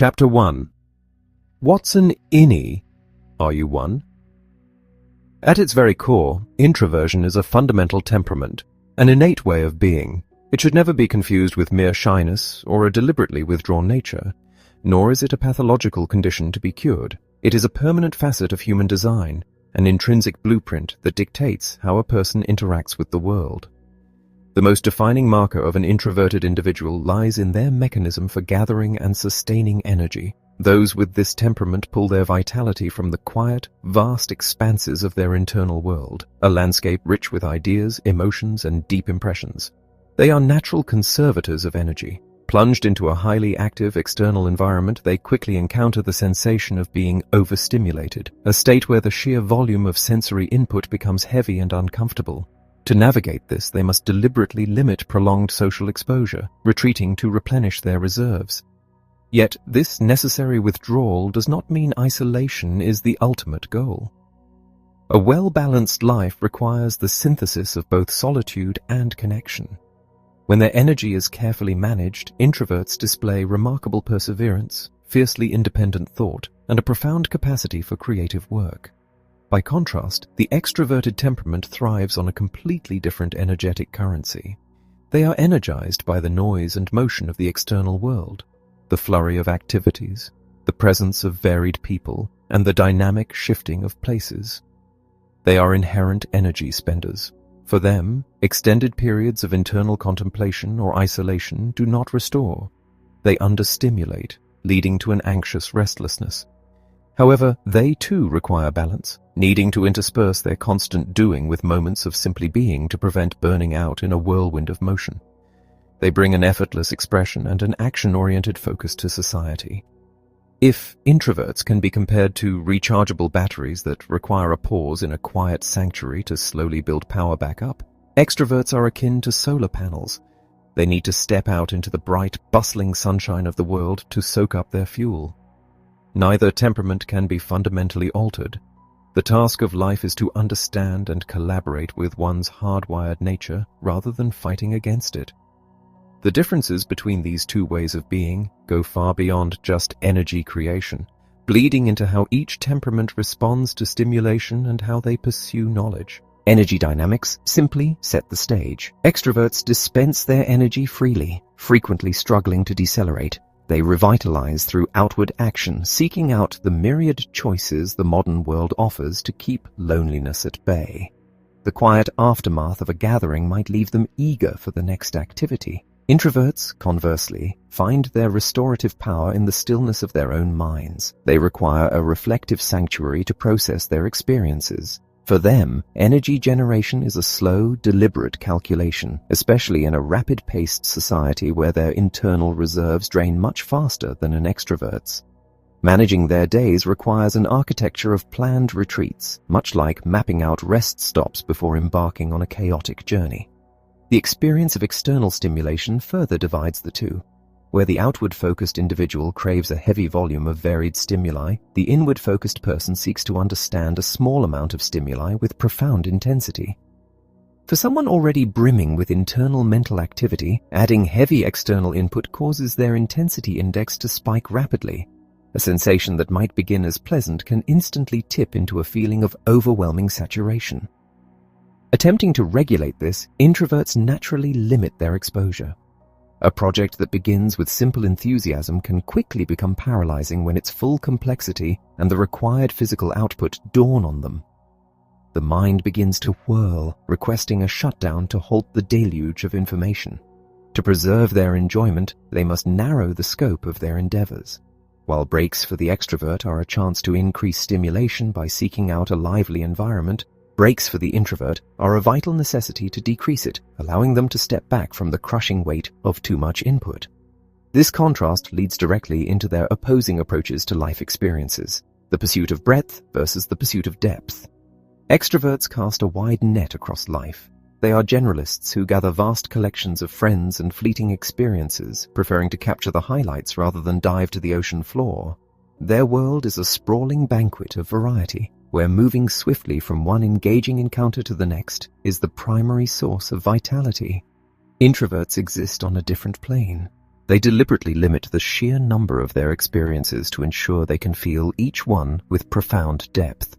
Chapter 1. What's an innie? Are you one? At its very core, introversion is a fundamental temperament, an innate way of being. It should never be confused with mere shyness or a deliberately withdrawn nature, nor is it a pathological condition to be cured. It is a permanent facet of human design, an intrinsic blueprint that dictates how a person interacts with the world. The most defining marker of an introverted individual lies in their mechanism for gathering and sustaining energy. Those with this temperament pull their vitality from the quiet, vast expanses of their internal world, a landscape rich with ideas, emotions, and deep impressions. They are natural conservators of energy. Plunged into a highly active external environment, they quickly encounter the sensation of being overstimulated, a state where the sheer volume of sensory input becomes heavy and uncomfortable. To navigate this, they must deliberately limit prolonged social exposure, retreating to replenish their reserves. Yet, this necessary withdrawal does not mean isolation is the ultimate goal. A well-balanced life requires the synthesis of both solitude and connection. When their energy is carefully managed, introverts display remarkable perseverance, fiercely independent thought, and a profound capacity for creative work. By contrast, the extroverted temperament thrives on a completely different energetic currency. They are energized by the noise and motion of the external world, the flurry of activities, the presence of varied people, and the dynamic shifting of places. They are inherent energy spenders. For them, extended periods of internal contemplation or isolation do not restore. They understimulate, leading to an anxious restlessness. However, they too require balance, needing to intersperse their constant doing with moments of simply being to prevent burning out in a whirlwind of motion. They bring an effortless expression and an action-oriented focus to society. If introverts can be compared to rechargeable batteries that require a pause in a quiet sanctuary to slowly build power back up, extroverts are akin to solar panels. They need to step out into the bright, bustling sunshine of the world to soak up their fuel. Neither temperament can be fundamentally altered. The task of life is to understand and collaborate with one's hardwired nature rather than fighting against it. The differences between these two ways of being go far beyond just energy creation, bleeding into how each temperament responds to stimulation and how they pursue knowledge. Energy dynamics simply set the stage. Extroverts dispense their energy freely, frequently struggling to decelerate. They revitalize through outward action, seeking out the myriad choices the modern world offers to keep loneliness at bay. The quiet aftermath of a gathering might leave them eager for the next activity. Introverts, conversely, find their restorative power in the stillness of their own minds. They require a reflective sanctuary to process their experiences. For them, energy generation is a slow, deliberate calculation, especially in a rapid-paced society where their internal reserves drain much faster than an extrovert's. Managing their days requires an architecture of planned retreats, much like mapping out rest stops before embarking on a chaotic journey. The experience of external stimulation further divides the two. Where the outward-focused individual craves a heavy volume of varied stimuli, the inward-focused person seeks to understand a small amount of stimuli with profound intensity. For someone already brimming with internal mental activity, adding heavy external input causes their intensity index to spike rapidly. A sensation that might begin as pleasant can instantly tip into a feeling of overwhelming saturation. Attempting to regulate this, introverts naturally limit their exposure. A project that begins with simple enthusiasm can quickly become paralyzing when its full complexity and the required physical output dawn on them. The mind begins to whirl, requesting a shutdown to halt the deluge of information. To preserve their enjoyment, they must narrow the scope of their endeavors. While breaks for the extrovert are a chance to increase stimulation by seeking out a lively environment, breaks for the introvert are a vital necessity to decrease it, allowing them to step back from the crushing weight of too much input. This contrast leads directly into their opposing approaches to life experiences, the pursuit of breadth versus the pursuit of depth. Extroverts cast a wide net across life. They are generalists who gather vast collections of friends and fleeting experiences, preferring to capture the highlights rather than dive to the ocean floor. Their world is a sprawling banquet of variety, where moving swiftly from one engaging encounter to the next is the primary source of vitality. Introverts exist on a different plane. They deliberately limit the sheer number of their experiences to ensure they can feel each one with profound depth.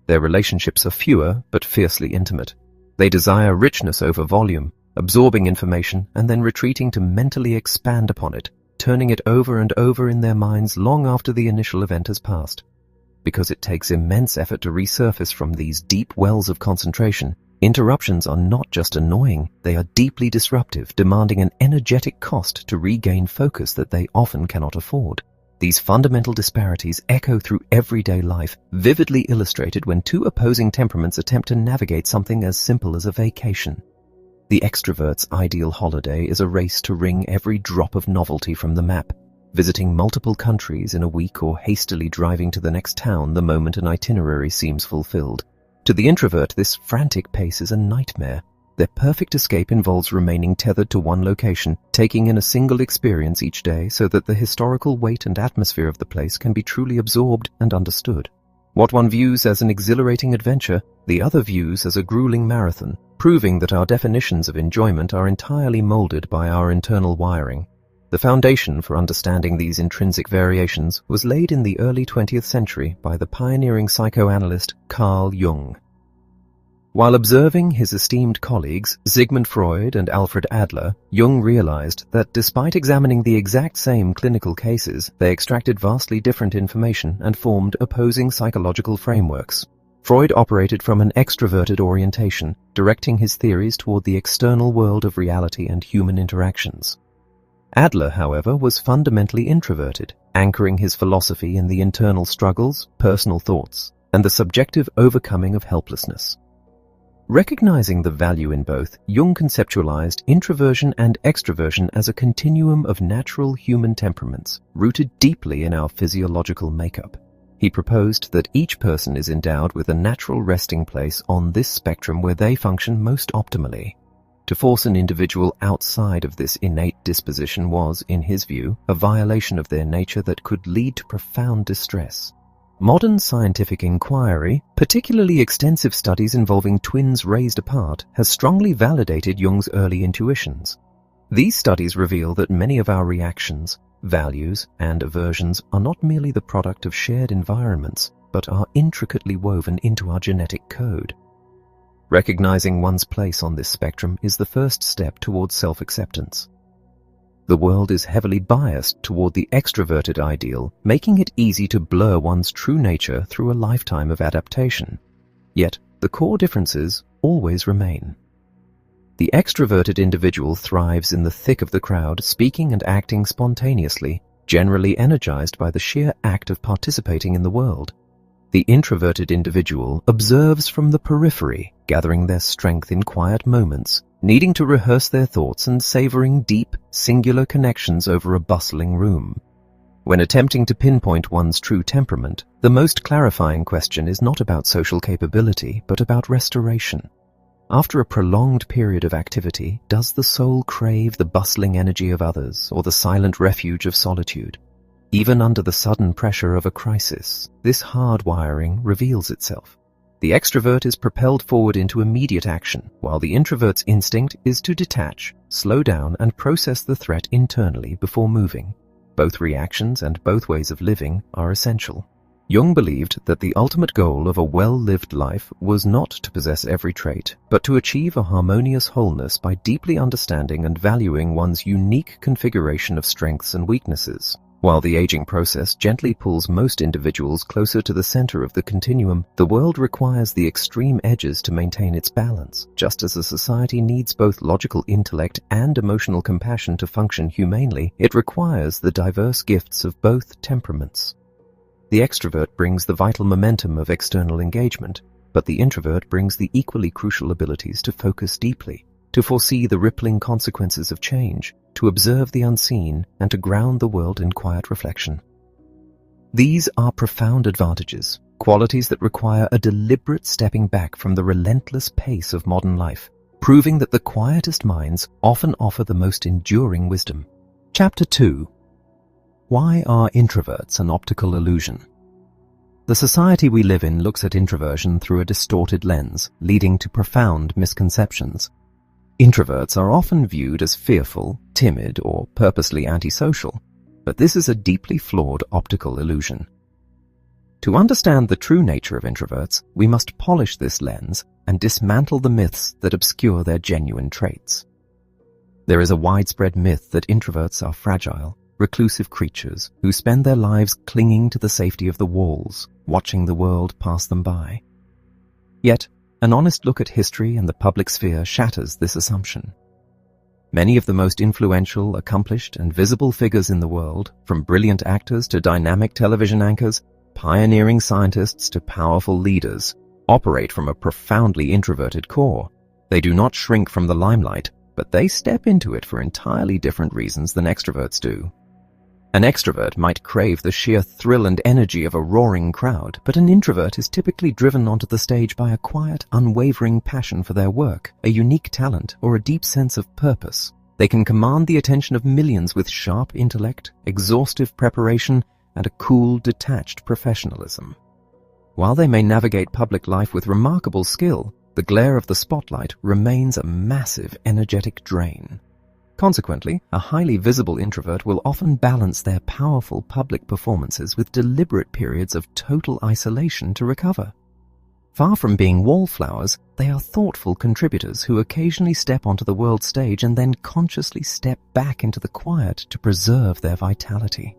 Their relationships are fewer but fiercely intimate. They desire richness over volume, absorbing information and then retreating to mentally expand upon it, turning it over and over in their minds long after the initial event has passed. Because it takes immense effort to resurface from these deep wells of concentration, interruptions are not just annoying, they are deeply disruptive, demanding an energetic cost to regain focus that they often cannot afford. These fundamental disparities echo through everyday life, vividly illustrated when two opposing temperaments attempt to navigate something as simple as a vacation. The extrovert's ideal holiday is a race to wring every drop of novelty from the map, visiting multiple countries in a week or hastily driving to the next town the moment an itinerary seems fulfilled. To the introvert, this frantic pace is a nightmare. Their perfect escape involves remaining tethered to one location, taking in a single experience each day so that the historical weight and atmosphere of the place can be truly absorbed and understood. What one views as an exhilarating adventure, the other views as a grueling marathon, proving that our definitions of enjoyment are entirely molded by our internal wiring. The foundation for understanding these intrinsic variations was laid in the early 20th century by the pioneering psychoanalyst Carl Jung. While observing his esteemed colleagues Sigmund Freud and Alfred Adler, Jung realized that despite examining the exact same clinical cases, they extracted vastly different information and formed opposing psychological frameworks. Freud operated from an extroverted orientation, directing his theories toward the external world of reality and human interactions. Adler, however, was fundamentally introverted, anchoring his philosophy in the internal struggles, personal thoughts, and the subjective overcoming of helplessness. Recognizing the value in both, Jung conceptualized introversion and extroversion as a continuum of natural human temperaments, rooted deeply in our physiological makeup. He proposed that each person is endowed with a natural resting place on this spectrum where they function most optimally. To force an individual outside of this innate disposition was, in his view, a violation of their nature that could lead to profound distress. Modern scientific inquiry, particularly extensive studies involving twins raised apart, has strongly validated Jung's early intuitions. These studies reveal that many of our reactions, values, and aversions are not merely the product of shared environments, but are intricately woven into our genetic code. Recognizing one's place on this spectrum is the first step towards self-acceptance. The world is heavily biased toward the extroverted ideal, making it easy to blur one's true nature through a lifetime of adaptation. Yet, the core differences always remain. The extroverted individual thrives in the thick of the crowd, speaking and acting spontaneously, generally energized by the sheer act of participating in the world. The introverted individual observes from the periphery, gathering their strength in quiet moments, needing to rehearse their thoughts and savoring deep, singular connections over a bustling room. When attempting to pinpoint one's true temperament, the most clarifying question is not about social capability, but about restoration. After a prolonged period of activity, does the soul crave the bustling energy of others or the silent refuge of solitude? Even under the sudden pressure of a crisis, this hardwiring reveals itself. The extrovert is propelled forward into immediate action, while the introvert's instinct is to detach, slow down, and process the threat internally before moving. Both reactions and both ways of living are essential. Jung believed that the ultimate goal of a well-lived life was not to possess every trait, but to achieve a harmonious wholeness by deeply understanding and valuing one's unique configuration of strengths and weaknesses. While the aging process gently pulls most individuals closer to the center of the continuum, the world requires the extreme edges to maintain its balance, just as a society needs both logical intellect and emotional compassion to function humanely. It requires the diverse gifts of both temperaments. The extrovert brings the vital momentum of external engagement, but the introvert brings the equally crucial abilities to focus deeply, to foresee the rippling consequences of change, to observe the unseen, and to ground the world in quiet reflection. These are profound advantages, qualities that require a deliberate stepping back from the relentless pace of modern life, proving that the quietest minds often offer the most enduring wisdom. Chapter 2. Why are introverts an optical illusion? The society we live in looks at introversion through a distorted lens, leading to profound misconceptions. Introverts are often viewed as fearful, timid, or purposely antisocial, but this is a deeply flawed optical illusion. To understand the true nature of introverts, we must polish this lens and dismantle the myths that obscure their genuine traits. There is a widespread myth that introverts are fragile, reclusive creatures who spend their lives clinging to the safety of the walls, watching the world pass them by. Yet, an honest look at history and the public sphere shatters this assumption. Many of the most influential, accomplished, and visible figures in the world, from brilliant actors to dynamic television anchors, pioneering scientists to powerful leaders, operate from a profoundly introverted core. They do not shrink from the limelight, but they step into it for entirely different reasons than extroverts do. An extrovert might crave the sheer thrill and energy of a roaring crowd, but an introvert is typically driven onto the stage by a quiet, unwavering passion for their work, a unique talent, or a deep sense of purpose. They can command the attention of millions with sharp intellect, exhaustive preparation, and a cool, detached professionalism. While they may navigate public life with remarkable skill, the glare of the spotlight remains a massive energetic drain. Consequently, a highly visible introvert will often balance their powerful public performances with deliberate periods of total isolation to recover. Far from being wallflowers, they are thoughtful contributors who occasionally step onto the world stage and then consciously step back into the quiet to preserve their vitality.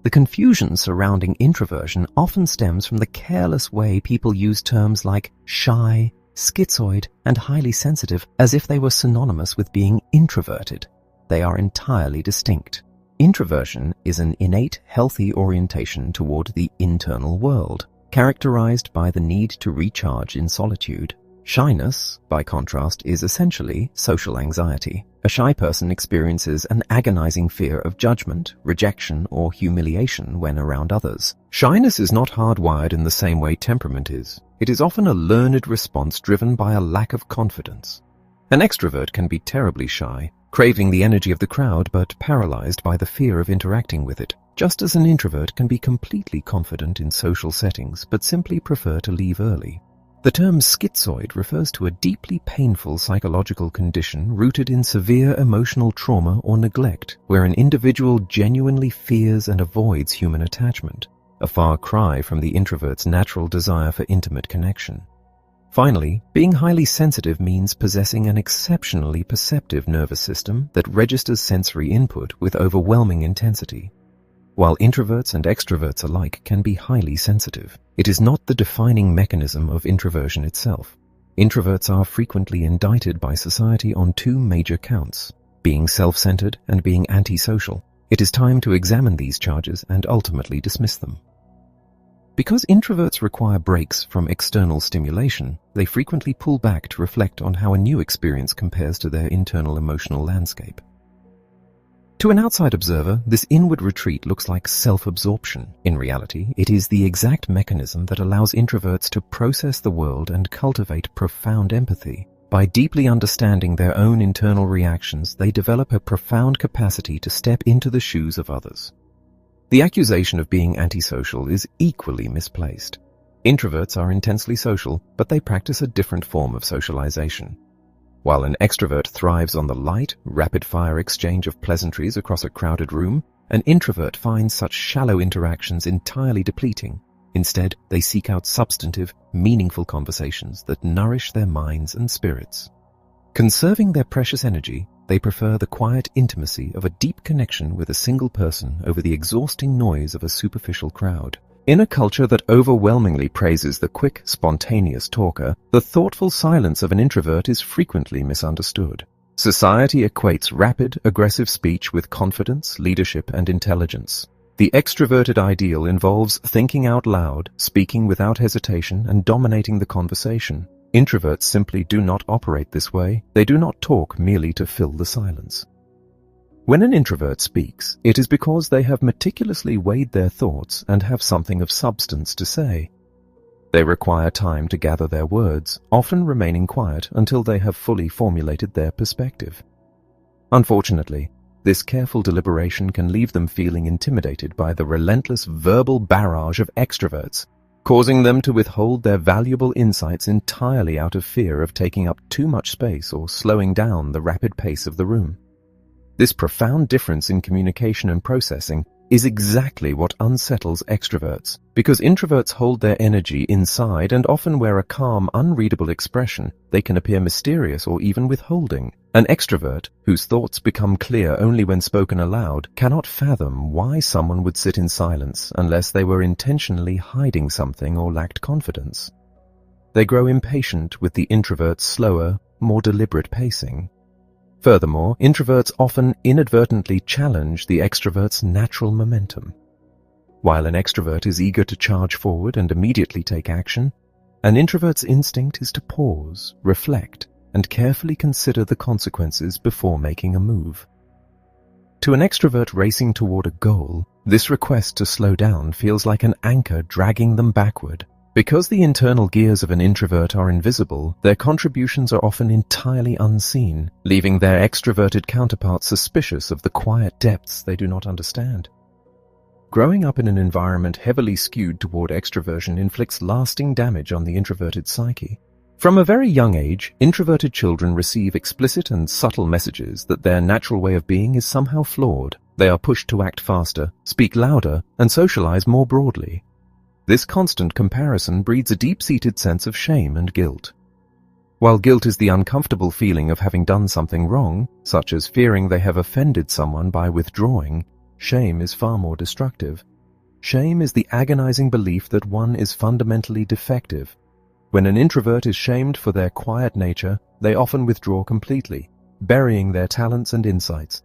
The confusion surrounding introversion often stems from the careless way people use terms like shy, schizoid, and highly sensitive as if they were synonymous with being introverted. They are entirely distinct. Introversion is an innate, healthy orientation toward the internal world, characterized by the need to recharge in solitude. Shyness, by contrast, is essentially social anxiety. A shy person experiences an agonizing fear of judgment, rejection, or humiliation when around others. Shyness is not hardwired in the same way temperament is. It is often a learned response driven by a lack of confidence. An extrovert can be terribly shy, craving the energy of the crowd but paralyzed by the fear of interacting with it, just as an introvert can be completely confident in social settings but simply prefer to leave early. The term schizoid refers to a deeply painful psychological condition rooted in severe emotional trauma or neglect, where an individual genuinely fears and avoids human attachment, a far cry from the introvert's natural desire for intimate connection. Finally, being highly sensitive means possessing an exceptionally perceptive nervous system that registers sensory input with overwhelming intensity. While introverts and extroverts alike can be highly sensitive, it is not the defining mechanism of introversion itself. Introverts are frequently indicted by society on two major counts: being self-centered and being antisocial. It is time to examine these charges and ultimately dismiss them. Because introverts require breaks from external stimulation, they frequently pull back to reflect on how a new experience compares to their internal emotional landscape. To an outside observer, this inward retreat looks like self-absorption. In reality, it is the exact mechanism that allows introverts to process the world and cultivate profound empathy. By deeply understanding their own internal reactions, they develop a profound capacity to step into the shoes of others. The accusation of being antisocial is equally misplaced. Introverts are intensely social, but they practice a different form of socialization. While an extrovert thrives on the light, rapid-fire exchange of pleasantries across a crowded room, an introvert finds such shallow interactions entirely depleting. Instead, they seek out substantive, meaningful conversations that nourish their minds and spirits. Conserving their precious energy, they prefer the quiet intimacy of a deep connection with a single person over the exhausting noise of a superficial crowd. In a culture that overwhelmingly praises the quick, spontaneous talker, the thoughtful silence of an introvert is frequently misunderstood. Society equates rapid, aggressive speech with confidence, leadership, and intelligence. The extroverted ideal involves thinking out loud, speaking without hesitation, and dominating the conversation. Introverts simply do not operate this way. They do not talk merely to fill the silence. When an introvert speaks, it is because they have meticulously weighed their thoughts and have something of substance to say. They require time to gather their words, often remaining quiet until they have fully formulated their perspective. Unfortunately, this careful deliberation can leave them feeling intimidated by the relentless verbal barrage of extroverts, causing them to withhold their valuable insights entirely out of fear of taking up too much space or slowing down the rapid pace of the room. This profound difference in communication and processing is exactly what unsettles extroverts, because introverts hold their energy inside and often wear a calm, unreadable expression. They can appear mysterious or even withholding. An extrovert, whose thoughts become clear only when spoken aloud, cannot fathom why someone would sit in silence unless they were intentionally hiding something or lacked confidence. They grow impatient with the introvert's slower, more deliberate pacing. Furthermore, introverts often inadvertently challenge the extrovert's natural momentum. While an extrovert is eager to charge forward and immediately take action, an introvert's instinct is to pause, reflect, and carefully consider the consequences before making a move. To an extrovert racing toward a goal, this request to slow down feels like an anchor dragging them backward. Because the internal gears of an introvert are invisible, their contributions are often entirely unseen, leaving their extroverted counterparts suspicious of the quiet depths they do not understand. Growing up in an environment heavily skewed toward extroversion inflicts lasting damage on the introverted psyche. From a very young age, introverted children receive explicit and subtle messages that their natural way of being is somehow flawed. They are pushed to act faster, speak louder, and socialize more broadly. This constant comparison breeds a deep-seated sense of shame and guilt. While guilt is the uncomfortable feeling of having done something wrong, such as fearing they have offended someone by withdrawing, shame is far more destructive. Shame is the agonizing belief that one is fundamentally defective. When an introvert is shamed for their quiet nature, they often withdraw completely, burying their talents and insights.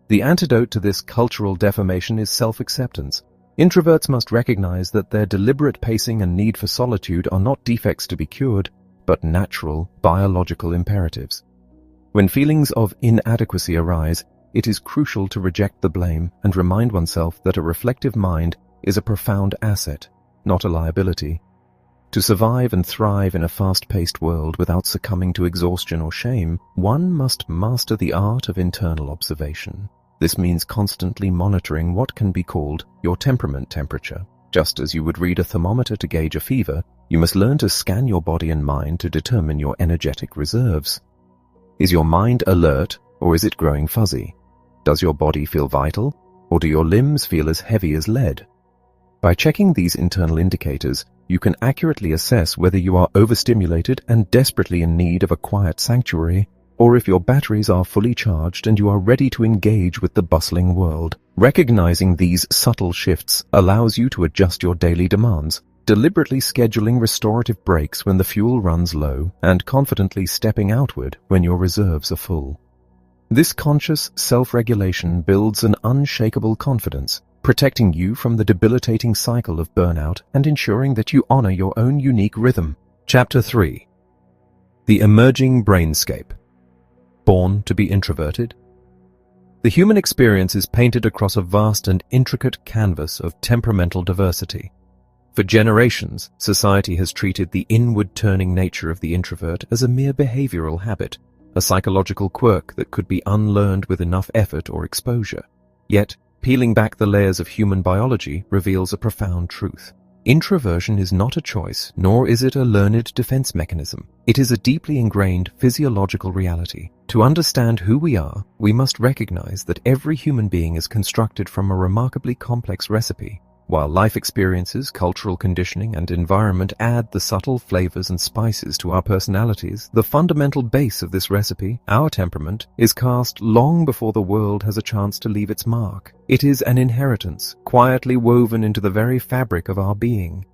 The antidote to this cultural deformation is self-acceptance. Introverts must recognize that their deliberate pacing and need for solitude are not defects to be cured, but natural, biological imperatives. When feelings of inadequacy arise, it is crucial to reject the blame and remind oneself that a reflective mind is a profound asset, not a liability. To survive and thrive in a fast-paced world without succumbing to exhaustion or shame, one must master the art of internal observation. This means constantly monitoring what can be called your temperament temperature. Just as you would read a thermometer to gauge a fever, you must learn to scan your body and mind to determine your energetic reserves. Is your mind alert, or is it growing fuzzy? Does your body feel vital, or do your limbs feel as heavy as lead? By checking these internal indicators, you can accurately assess whether you are overstimulated and desperately in need of a quiet sanctuary, or if your batteries are fully charged and you are ready to engage with the bustling world. Recognizing these subtle shifts allows you to adjust your daily demands, deliberately scheduling restorative breaks when the fuel runs low and confidently stepping outward when your reserves are full. This conscious self-regulation builds an unshakable confidence, protecting you from the debilitating cycle of burnout and ensuring that you honor your own unique rhythm. Chapter 3. The Emerging Brainscape. Born to be introverted? The human experience is painted across a vast and intricate canvas of temperamental diversity. For generations, society has treated the inward-turning nature of the introvert as a mere behavioral habit, a psychological quirk that could be unlearned with enough effort or exposure. Yet, peeling back the layers of human biology reveals a profound truth. Introversion is not a choice, nor is it a learned defense mechanism. It is a deeply ingrained physiological reality. To understand who we are, we must recognize that every human being is constructed from a remarkably complex recipe. While life experiences, cultural conditioning, and environment add the subtle flavors and spices to our personalities, the fundamental base of this recipe, our temperament, is cast long before the world has a chance to leave its mark. It is an inheritance, quietly woven into the very fabric of our being.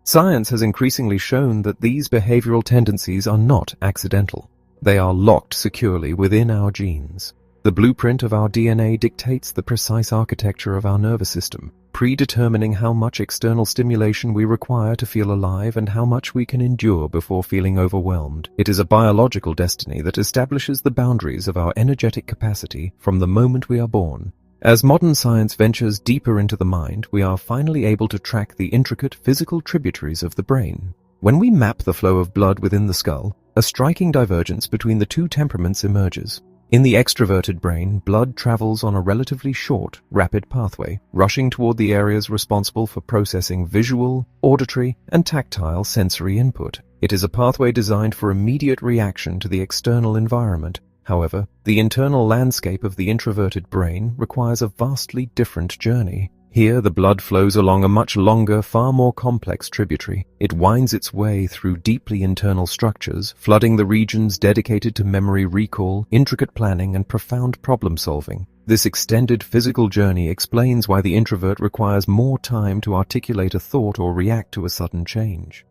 Science has increasingly shown that these behavioral tendencies are not accidental. They are locked securely within our genes. The blueprint of our DNA dictates the precise architecture of our nervous system, predetermining how much external stimulation we require to feel alive and how much we can endure before feeling overwhelmed. It is a biological destiny that establishes the boundaries of our energetic capacity from the moment we are born. As modern science ventures deeper into the mind, we are finally able to track the intricate physical tributaries of the brain. When we map the flow of blood within the skull, a striking divergence between the two temperaments emerges. In the extroverted brain, blood travels on a relatively short, rapid pathway, rushing toward the areas responsible for processing visual, auditory, and tactile sensory input. It is a pathway designed for immediate reaction to the external environment. However, the internal landscape of the introverted brain requires a vastly different journey. Here, the blood flows along a much longer, far more complex tributary. It winds its way through deeply internal structures, flooding the regions dedicated to memory recall, intricate planning, and profound problem-solving. This extended physical journey explains why the introvert requires more time to articulate a thought or react to a sudden change.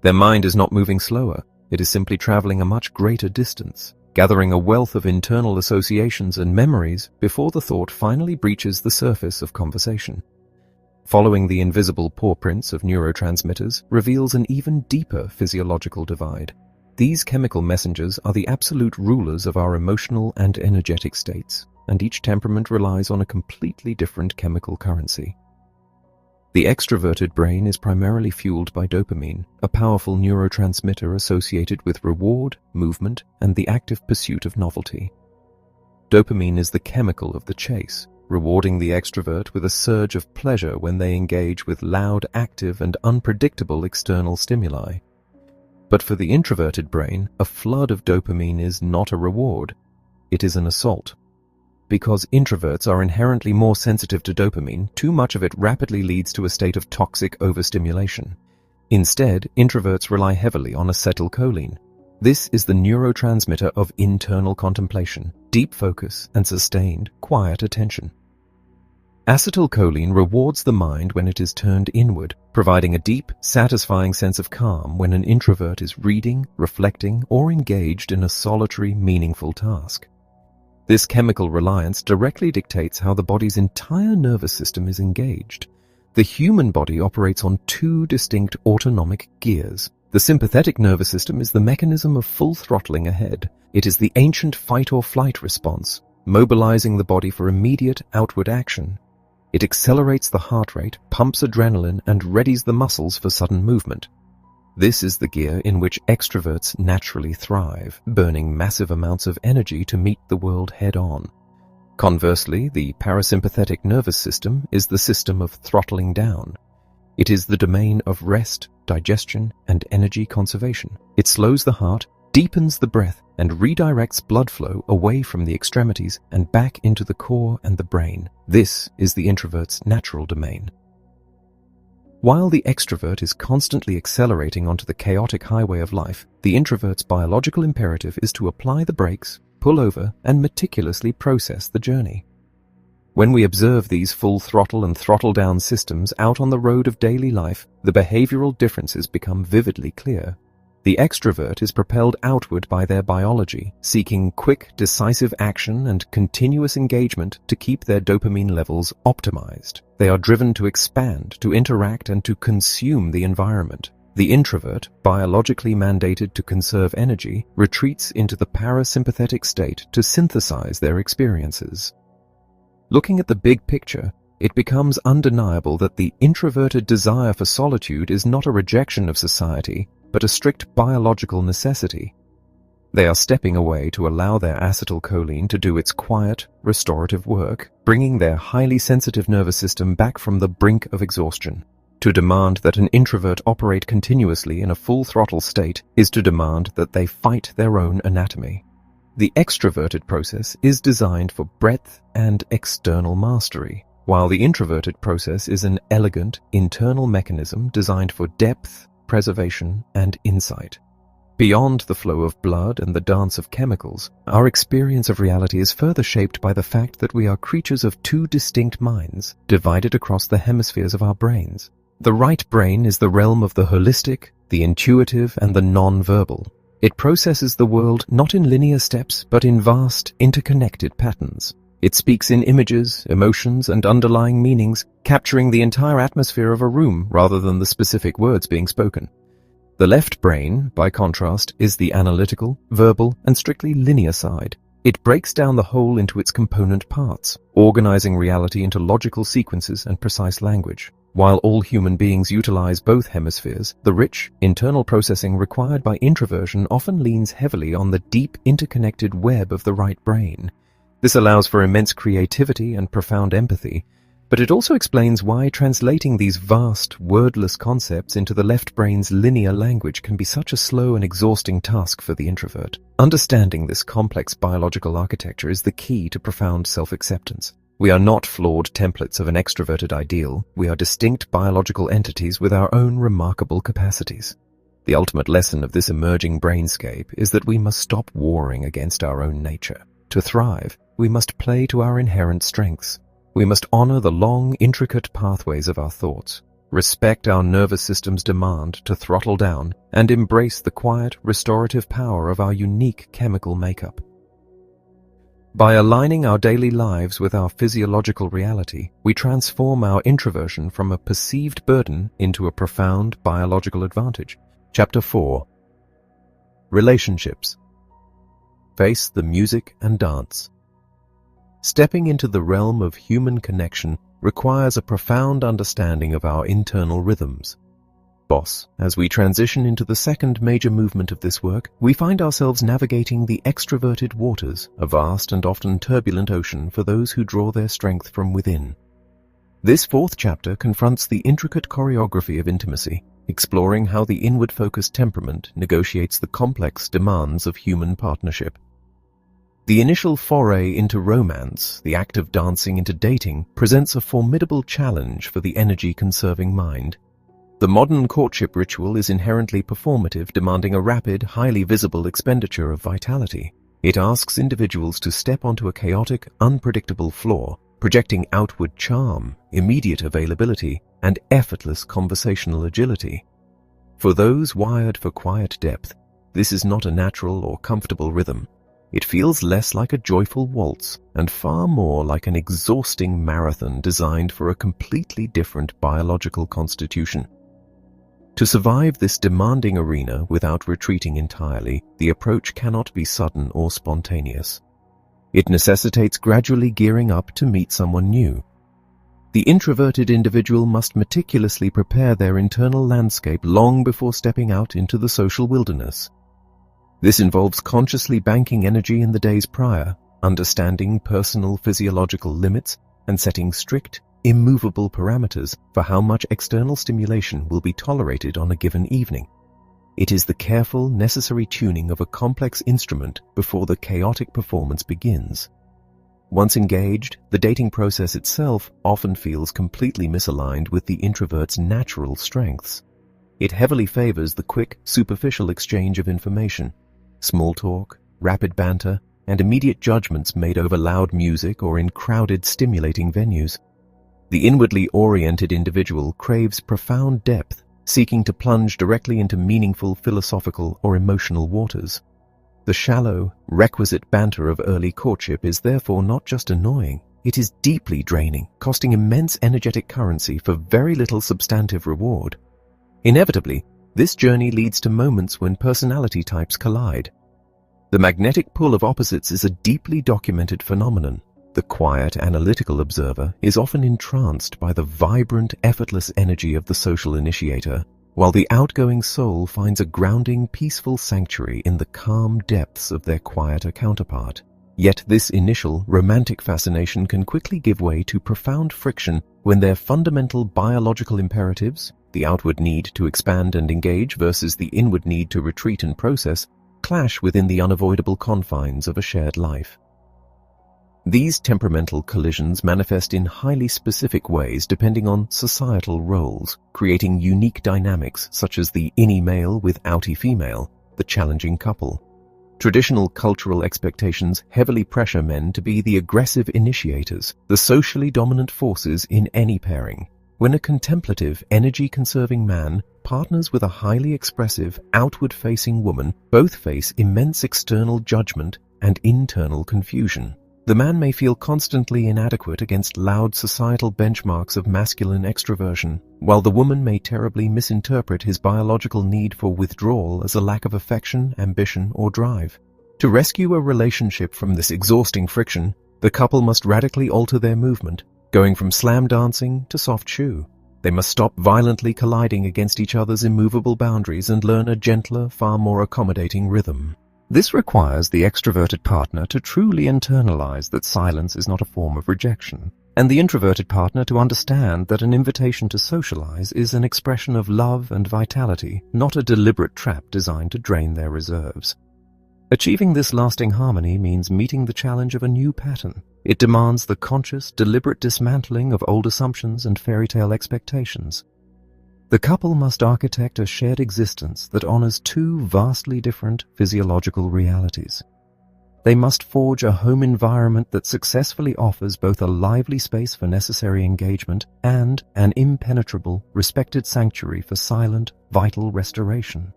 Their mind is not moving slower. It is simply traveling a much greater distance, gathering a wealth of internal associations and memories before the thought finally breaches the surface of conversation. Following the invisible pawprints of neurotransmitters reveals an even deeper physiological divide. These chemical messengers are the absolute rulers of our emotional and energetic states, and each temperament relies on a completely different chemical currency. The extroverted brain is primarily fueled by dopamine, a powerful neurotransmitter associated with reward, movement, and the active pursuit of novelty. Dopamine is the chemical of the chase, rewarding the extrovert with a surge of pleasure when they engage with loud, active, and unpredictable external stimuli. But for the introverted brain, a flood of dopamine is not a reward. It is an assault. Because introverts are inherently more sensitive to dopamine, too much of it rapidly leads to a state of toxic overstimulation. Instead, introverts rely heavily on acetylcholine. This is the neurotransmitter of internal contemplation, deep focus, and sustained, quiet attention. Acetylcholine rewards the mind when it is turned inward, providing a deep, satisfying sense of calm when an introvert is reading, reflecting, or engaged in a solitary, meaningful task. This chemical reliance directly dictates how the body's entire nervous system is engaged. The human body operates on two distinct autonomic gears. The sympathetic nervous system is the mechanism of full throttling ahead. It is the ancient fight-or-flight response, mobilizing the body for immediate outward action. It accelerates the heart rate, pumps adrenaline, and readies the muscles for sudden movement. This is the gear in which extroverts naturally thrive, burning massive amounts of energy to meet the world head-on. Conversely, the parasympathetic nervous system is the system of throttling down. It is the domain of rest, digestion, and energy conservation. It slows the heart, deepens the breath, and redirects blood flow away from the extremities and back into the core and the brain. This is the introvert's natural domain. While the extrovert is constantly accelerating onto the chaotic highway of life, the introvert's biological imperative is to apply the brakes, pull over, and meticulously process the journey. When we observe these full throttle and throttle down systems out on the road of daily life, the behavioral differences become vividly clear. The extrovert is propelled outward by their biology, seeking quick, decisive action and continuous engagement to keep their dopamine levels optimized. They are driven to expand, to interact, and to consume the environment. The introvert, biologically mandated to conserve energy, retreats into the parasympathetic state to synthesize their experiences. Looking at the big picture, it becomes undeniable that the introverted desire for solitude is not a rejection of society, but a strict biological necessity. They are stepping away to allow their acetylcholine to do its quiet, restorative work, bringing their highly sensitive nervous system back from the brink of exhaustion. To demand that an introvert operate continuously in a full throttle state is to demand that they fight their own anatomy. The extroverted process is designed for breadth and external mastery, while the introverted process is an elegant, internal mechanism designed for depth, preservation, and insight. Beyond the flow of blood and the dance of chemicals, our experience of reality is further shaped by the fact that we are creatures of two distinct minds, divided across the hemispheres of our brains. The right brain is the realm of the holistic, the intuitive, and the non-verbal. It processes the world not in linear steps, but in vast, interconnected patterns. It speaks in images, emotions, and underlying meanings, capturing the entire atmosphere of a room rather than the specific words being spoken. The left brain, by contrast, is the analytical, verbal, and strictly linear side. It breaks down the whole into its component parts, organizing reality into logical sequences and precise language. While all human beings utilize both hemispheres, the rich, internal processing required by introversion often leans heavily on the deep, interconnected web of the right brain. This allows for immense creativity and profound empathy, but it also explains why translating these vast, wordless concepts into the left brain's linear language can be such a slow and exhausting task for the introvert. Understanding this complex biological architecture is the key to profound self-acceptance. We are not flawed templates of an extroverted ideal. We are distinct biological entities with our own remarkable capacities. The ultimate lesson of this emerging brainscape is that we must stop warring against our own nature. To thrive, we must play to our inherent strengths. We must honor the long, intricate pathways of our thoughts, respect our nervous system's demand to throttle down, and embrace the quiet, restorative power of our unique chemical makeup. By aligning our daily lives with our physiological reality, we transform our introversion from a perceived burden into a profound biological advantage. Chapter 4. Relationships. Face the music and dance. Stepping into the realm of human connection requires a profound understanding of our internal rhythms. As we transition into the second major movement of this work, we find ourselves navigating the extroverted waters, a vast and often turbulent ocean for those who draw their strength from within. This fourth chapter confronts the intricate choreography of intimacy, exploring how the inward-focused temperament negotiates the complex demands of human partnership. The initial foray into romance, the act of dancing into dating, presents a formidable challenge for the energy-conserving mind. The modern courtship ritual is inherently performative, demanding a rapid, highly visible expenditure of vitality. It asks individuals to step onto a chaotic, unpredictable floor, projecting outward charm, immediate availability, and effortless conversational agility. For those wired for quiet depth, this is not a natural or comfortable rhythm. It feels less like a joyful waltz and far more like an exhausting marathon designed for a completely different biological constitution. To survive this demanding arena without retreating entirely, the approach cannot be sudden or spontaneous. It necessitates gradually gearing up to meet someone new. The introverted individual must meticulously prepare their internal landscape long before stepping out into the social wilderness. This involves consciously banking energy in the days prior, understanding personal physiological limits, and setting strict, immovable parameters for how much external stimulation will be tolerated on a given evening. It is the careful, necessary tuning of a complex instrument before the chaotic performance begins. Once engaged, the dating process itself often feels completely misaligned with the introvert's natural strengths. It heavily favors the quick, superficial exchange of information, small talk, rapid banter, and immediate judgments made over loud music or in crowded, stimulating venues. The inwardly oriented individual craves profound depth, seeking to plunge directly into meaningful philosophical or emotional waters. The shallow, requisite banter of early courtship is therefore not just annoying, it is deeply draining, costing immense energetic currency for very little substantive reward. Inevitably, this journey leads to moments when personality types collide. The magnetic pull of opposites is a deeply documented phenomenon. The quiet, analytical observer is often entranced by the vibrant, effortless energy of the social initiator, while the outgoing soul finds a grounding, peaceful sanctuary in the calm depths of their quieter counterpart. Yet this initial, romantic fascination can quickly give way to profound friction when their fundamental biological imperatives, the outward need to expand and engage versus the inward need to retreat and process, clash within the unavoidable confines of a shared life. These temperamental collisions manifest in highly specific ways depending on societal roles, creating unique dynamics such as the innie male with outie female, the challenging couple. Traditional cultural expectations heavily pressure men to be the aggressive initiators, the socially dominant forces in any pairing. When a contemplative, energy-conserving man partners with a highly expressive, outward-facing woman, both face immense external judgment and internal confusion. The man may feel constantly inadequate against loud societal benchmarks of masculine extroversion, while the woman may terribly misinterpret his biological need for withdrawal as a lack of affection, ambition, or drive. To rescue a relationship from this exhausting friction, the couple must radically alter their movement, going from slam dancing to soft shoe. They must stop violently colliding against each other's immovable boundaries and learn a gentler, far more accommodating rhythm. This requires the extroverted partner to truly internalize that silence is not a form of rejection, and the introverted partner to understand that an invitation to socialize is an expression of love and vitality, not a deliberate trap designed to drain their reserves. Achieving this lasting harmony means meeting the challenge of a new pattern. It demands the conscious, deliberate dismantling of old assumptions and fairy tale expectations. The couple must architect a shared existence that honors two vastly different physiological realities. They must forge a home environment that successfully offers both a lively space for necessary engagement and an impenetrable, respected sanctuary for silent, vital restoration.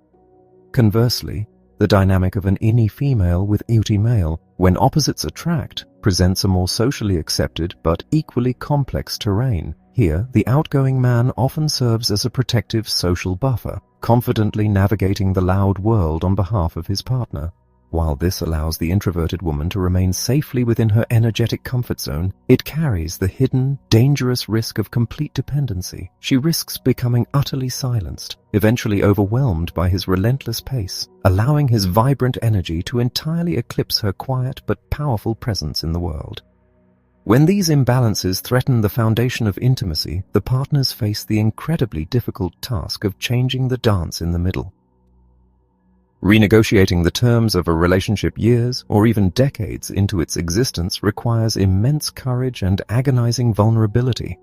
Conversely, the dynamic of an innie female with outie male, when opposites attract, presents a more socially accepted but equally complex terrain. Here, the outgoing man often serves as a protective social buffer, confidently navigating the loud world on behalf of his partner. While this allows the introverted woman to remain safely within her energetic comfort zone, it carries the hidden, dangerous risk of complete dependency. She risks becoming utterly silenced, eventually overwhelmed by his relentless pace, allowing his vibrant energy to entirely eclipse her quiet but powerful presence in the world. When these imbalances threaten the foundation of intimacy, the partners face the incredibly difficult task of changing the dance in the middle. Renegotiating the terms of a relationship years or even decades into its existence requires immense courage and agonizing vulnerability.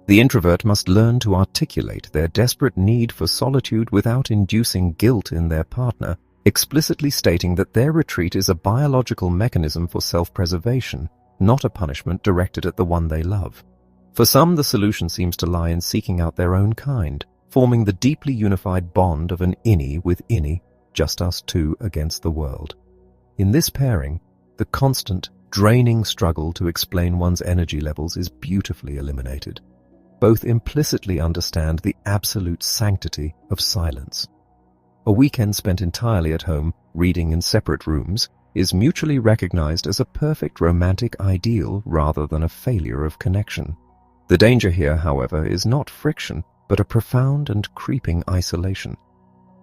The introvert must learn to articulate their desperate need for solitude without inducing guilt in their partner, explicitly stating that their retreat is a biological mechanism for self-preservation, not a punishment directed at the one they love. For some, the solution seems to lie in seeking out their own kind, forming the deeply unified bond of an innie with innie, just us two against the world. In this pairing, the constant, draining struggle to explain one's energy levels is beautifully eliminated. Both implicitly understand the absolute sanctity of silence. A weekend spent entirely at home, reading in separate rooms, is mutually recognized as a perfect romantic ideal rather than a failure of connection. The danger here, however, is not friction, but a profound and creeping isolation.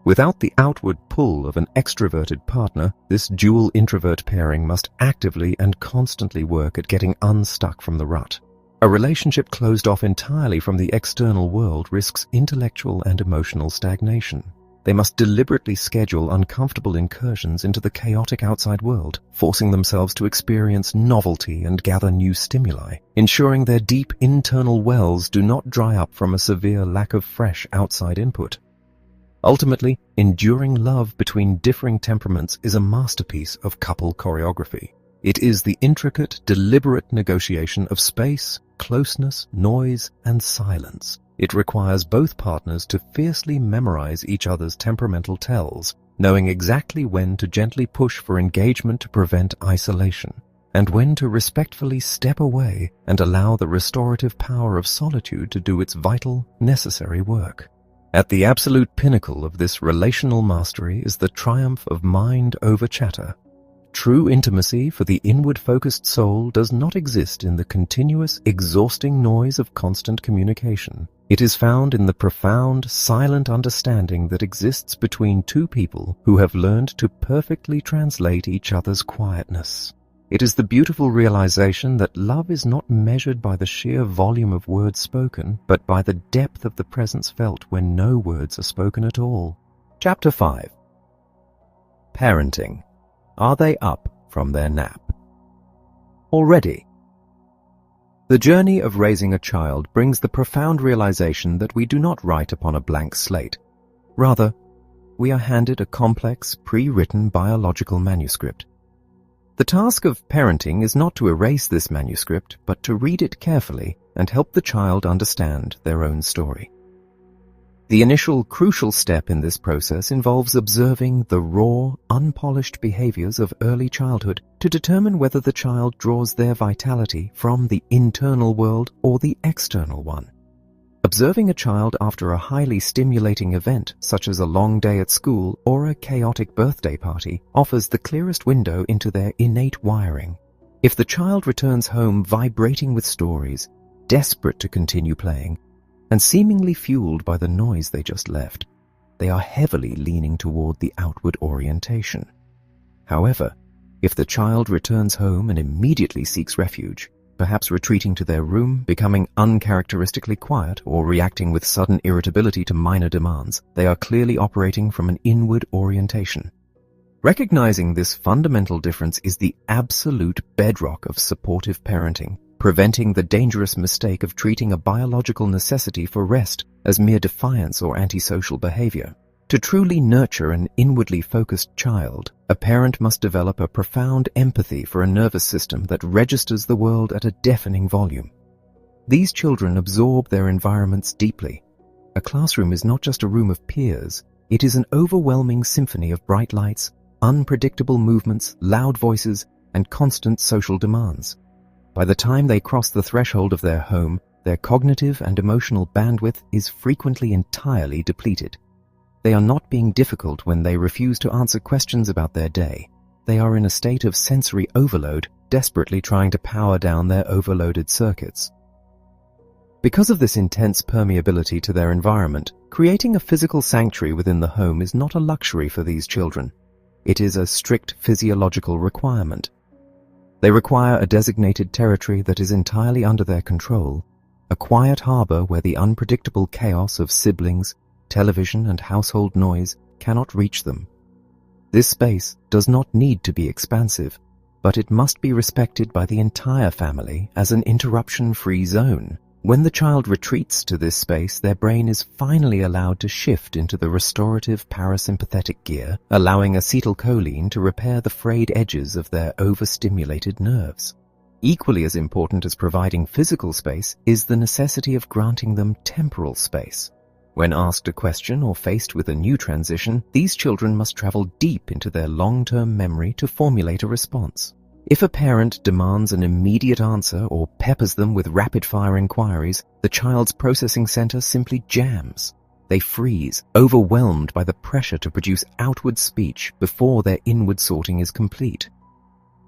Without the outward pull of an extroverted partner, this dual introvert pairing must actively and constantly work at getting unstuck from the rut. A relationship closed off entirely from the external world risks intellectual and emotional stagnation. They must deliberately schedule uncomfortable incursions into the chaotic outside world, forcing themselves to experience novelty and gather new stimuli, ensuring their deep internal wells do not dry up from a severe lack of fresh outside input. Ultimately, enduring love between differing temperaments is a masterpiece of couple choreography. It is the intricate, deliberate negotiation of space, closeness, noise, and silence. It requires both partners to fiercely memorize each other's temperamental tells, knowing exactly when to gently push for engagement to prevent isolation, and when to respectfully step away and allow the restorative power of solitude to do its vital, necessary work. At the absolute pinnacle of this relational mastery is the triumph of mind over chatter. True intimacy for the inward-focused soul does not exist in the continuous, exhausting noise of constant communication. It is found in the profound, silent understanding that exists between two people who have learned to perfectly translate each other's quietness. It is the beautiful realization that love is not measured by the sheer volume of words spoken, but by the depth of the presence felt when no words are spoken at all. Chapter 5. Parenting. Are they up from their nap? Already. The journey of raising a child brings the profound realization that we do not write upon a blank slate. Rather, we are handed a complex, pre-written biological manuscript. The task of parenting is not to erase this manuscript, but to read it carefully and help the child understand their own story. The initial crucial step in this process involves observing the raw, unpolished behaviors of early childhood to determine whether the child draws their vitality from the internal world or the external one. Observing a child after a highly stimulating event, such as a long day at school or a chaotic birthday party, offers the clearest window into their innate wiring. If the child returns home vibrating with stories, desperate to continue playing, and seemingly fueled by the noise they just left, they are heavily leaning toward the outward orientation. However, if the child returns home and immediately seeks refuge, perhaps retreating to their room, becoming uncharacteristically quiet, or reacting with sudden irritability to minor demands, they are clearly operating from an inward orientation. Recognizing this fundamental difference is the absolute bedrock of supportive parenting, preventing the dangerous mistake of treating a biological necessity for rest as mere defiance or antisocial behavior. To truly nurture an inwardly focused child, a parent must develop a profound empathy for a nervous system that registers the world at a deafening volume. These children absorb their environments deeply. A classroom is not just a room of peers, it is an overwhelming symphony of bright lights, unpredictable movements, loud voices, and constant social demands. By the time they cross the threshold of their home, their cognitive and emotional bandwidth is frequently entirely depleted. They are not being difficult when they refuse to answer questions about their day. They are in a state of sensory overload, desperately trying to power down their overloaded circuits. Because of this intense permeability to their environment, creating a physical sanctuary within the home is not a luxury for these children. It is a strict physiological requirement. They require a designated territory that is entirely under their control, a quiet harbor where the unpredictable chaos of siblings, television, and household noise cannot reach them. This space does not need to be expansive, but it must be respected by the entire family as an interruption-free zone. When the child retreats to this space, their brain is finally allowed to shift into the restorative parasympathetic gear, allowing acetylcholine to repair the frayed edges of their overstimulated nerves. Equally as important as providing physical space is the necessity of granting them temporal space. When asked a question or faced with a new transition, these children must travel deep into their long-term memory to formulate a response. If a parent demands an immediate answer or peppers them with rapid-fire inquiries, the child's processing center simply jams. They freeze, overwhelmed by the pressure to produce outward speech before their inward sorting is complete.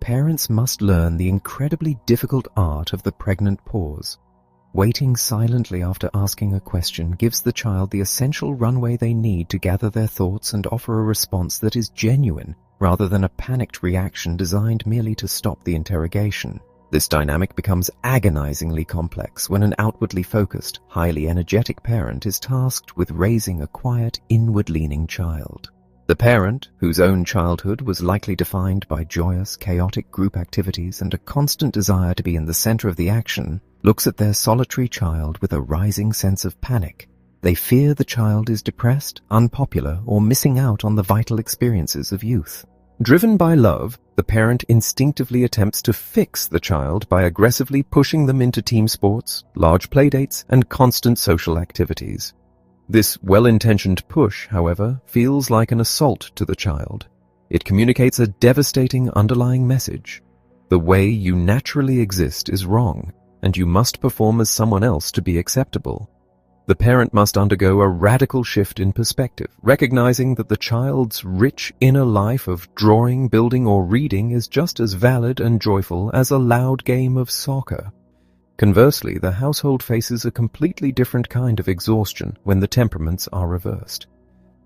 Parents must learn the incredibly difficult art of the pregnant pause. Waiting silently after asking a question gives the child the essential runway they need to gather their thoughts and offer a response that is genuine, rather than a panicked reaction designed merely to stop the interrogation. This dynamic becomes agonizingly complex when an outwardly focused, highly energetic parent is tasked with raising a quiet, inward-leaning child. The parent, whose own childhood was likely defined by joyous, chaotic group activities and a constant desire to be in the center of the action, looks at their solitary child with a rising sense of panic. They fear the child is depressed, unpopular, or missing out on the vital experiences of youth. Driven by love, the parent instinctively attempts to fix the child by aggressively pushing them into team sports, large playdates, and constant social activities. This well-intentioned push, however, feels like an assault to the child. It communicates a devastating underlying message. The way you naturally exist is wrong, and you must perform as someone else to be acceptable. The parent must undergo a radical shift in perspective, recognizing that the child's rich inner life of drawing, building, or reading is just as valid and joyful as a loud game of soccer. Conversely, the household faces a completely different kind of exhaustion when the temperaments are reversed.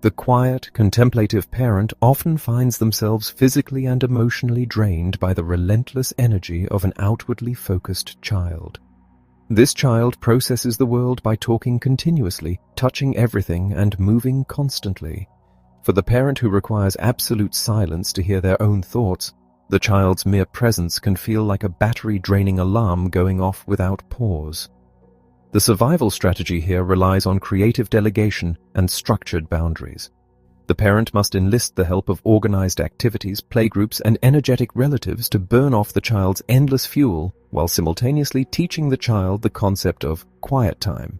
The quiet, contemplative parent often finds themselves physically and emotionally drained by the relentless energy of an outwardly focused child. This child processes the world by talking continuously, touching everything, and moving constantly. For the parent who requires absolute silence to hear their own thoughts, the child's mere presence can feel like a battery-draining alarm going off without pause. The survival strategy here relies on creative delegation and structured boundaries. The parent must enlist the help of organized activities, playgroups, and energetic relatives to burn off the child's endless fuel while simultaneously teaching the child the concept of quiet time.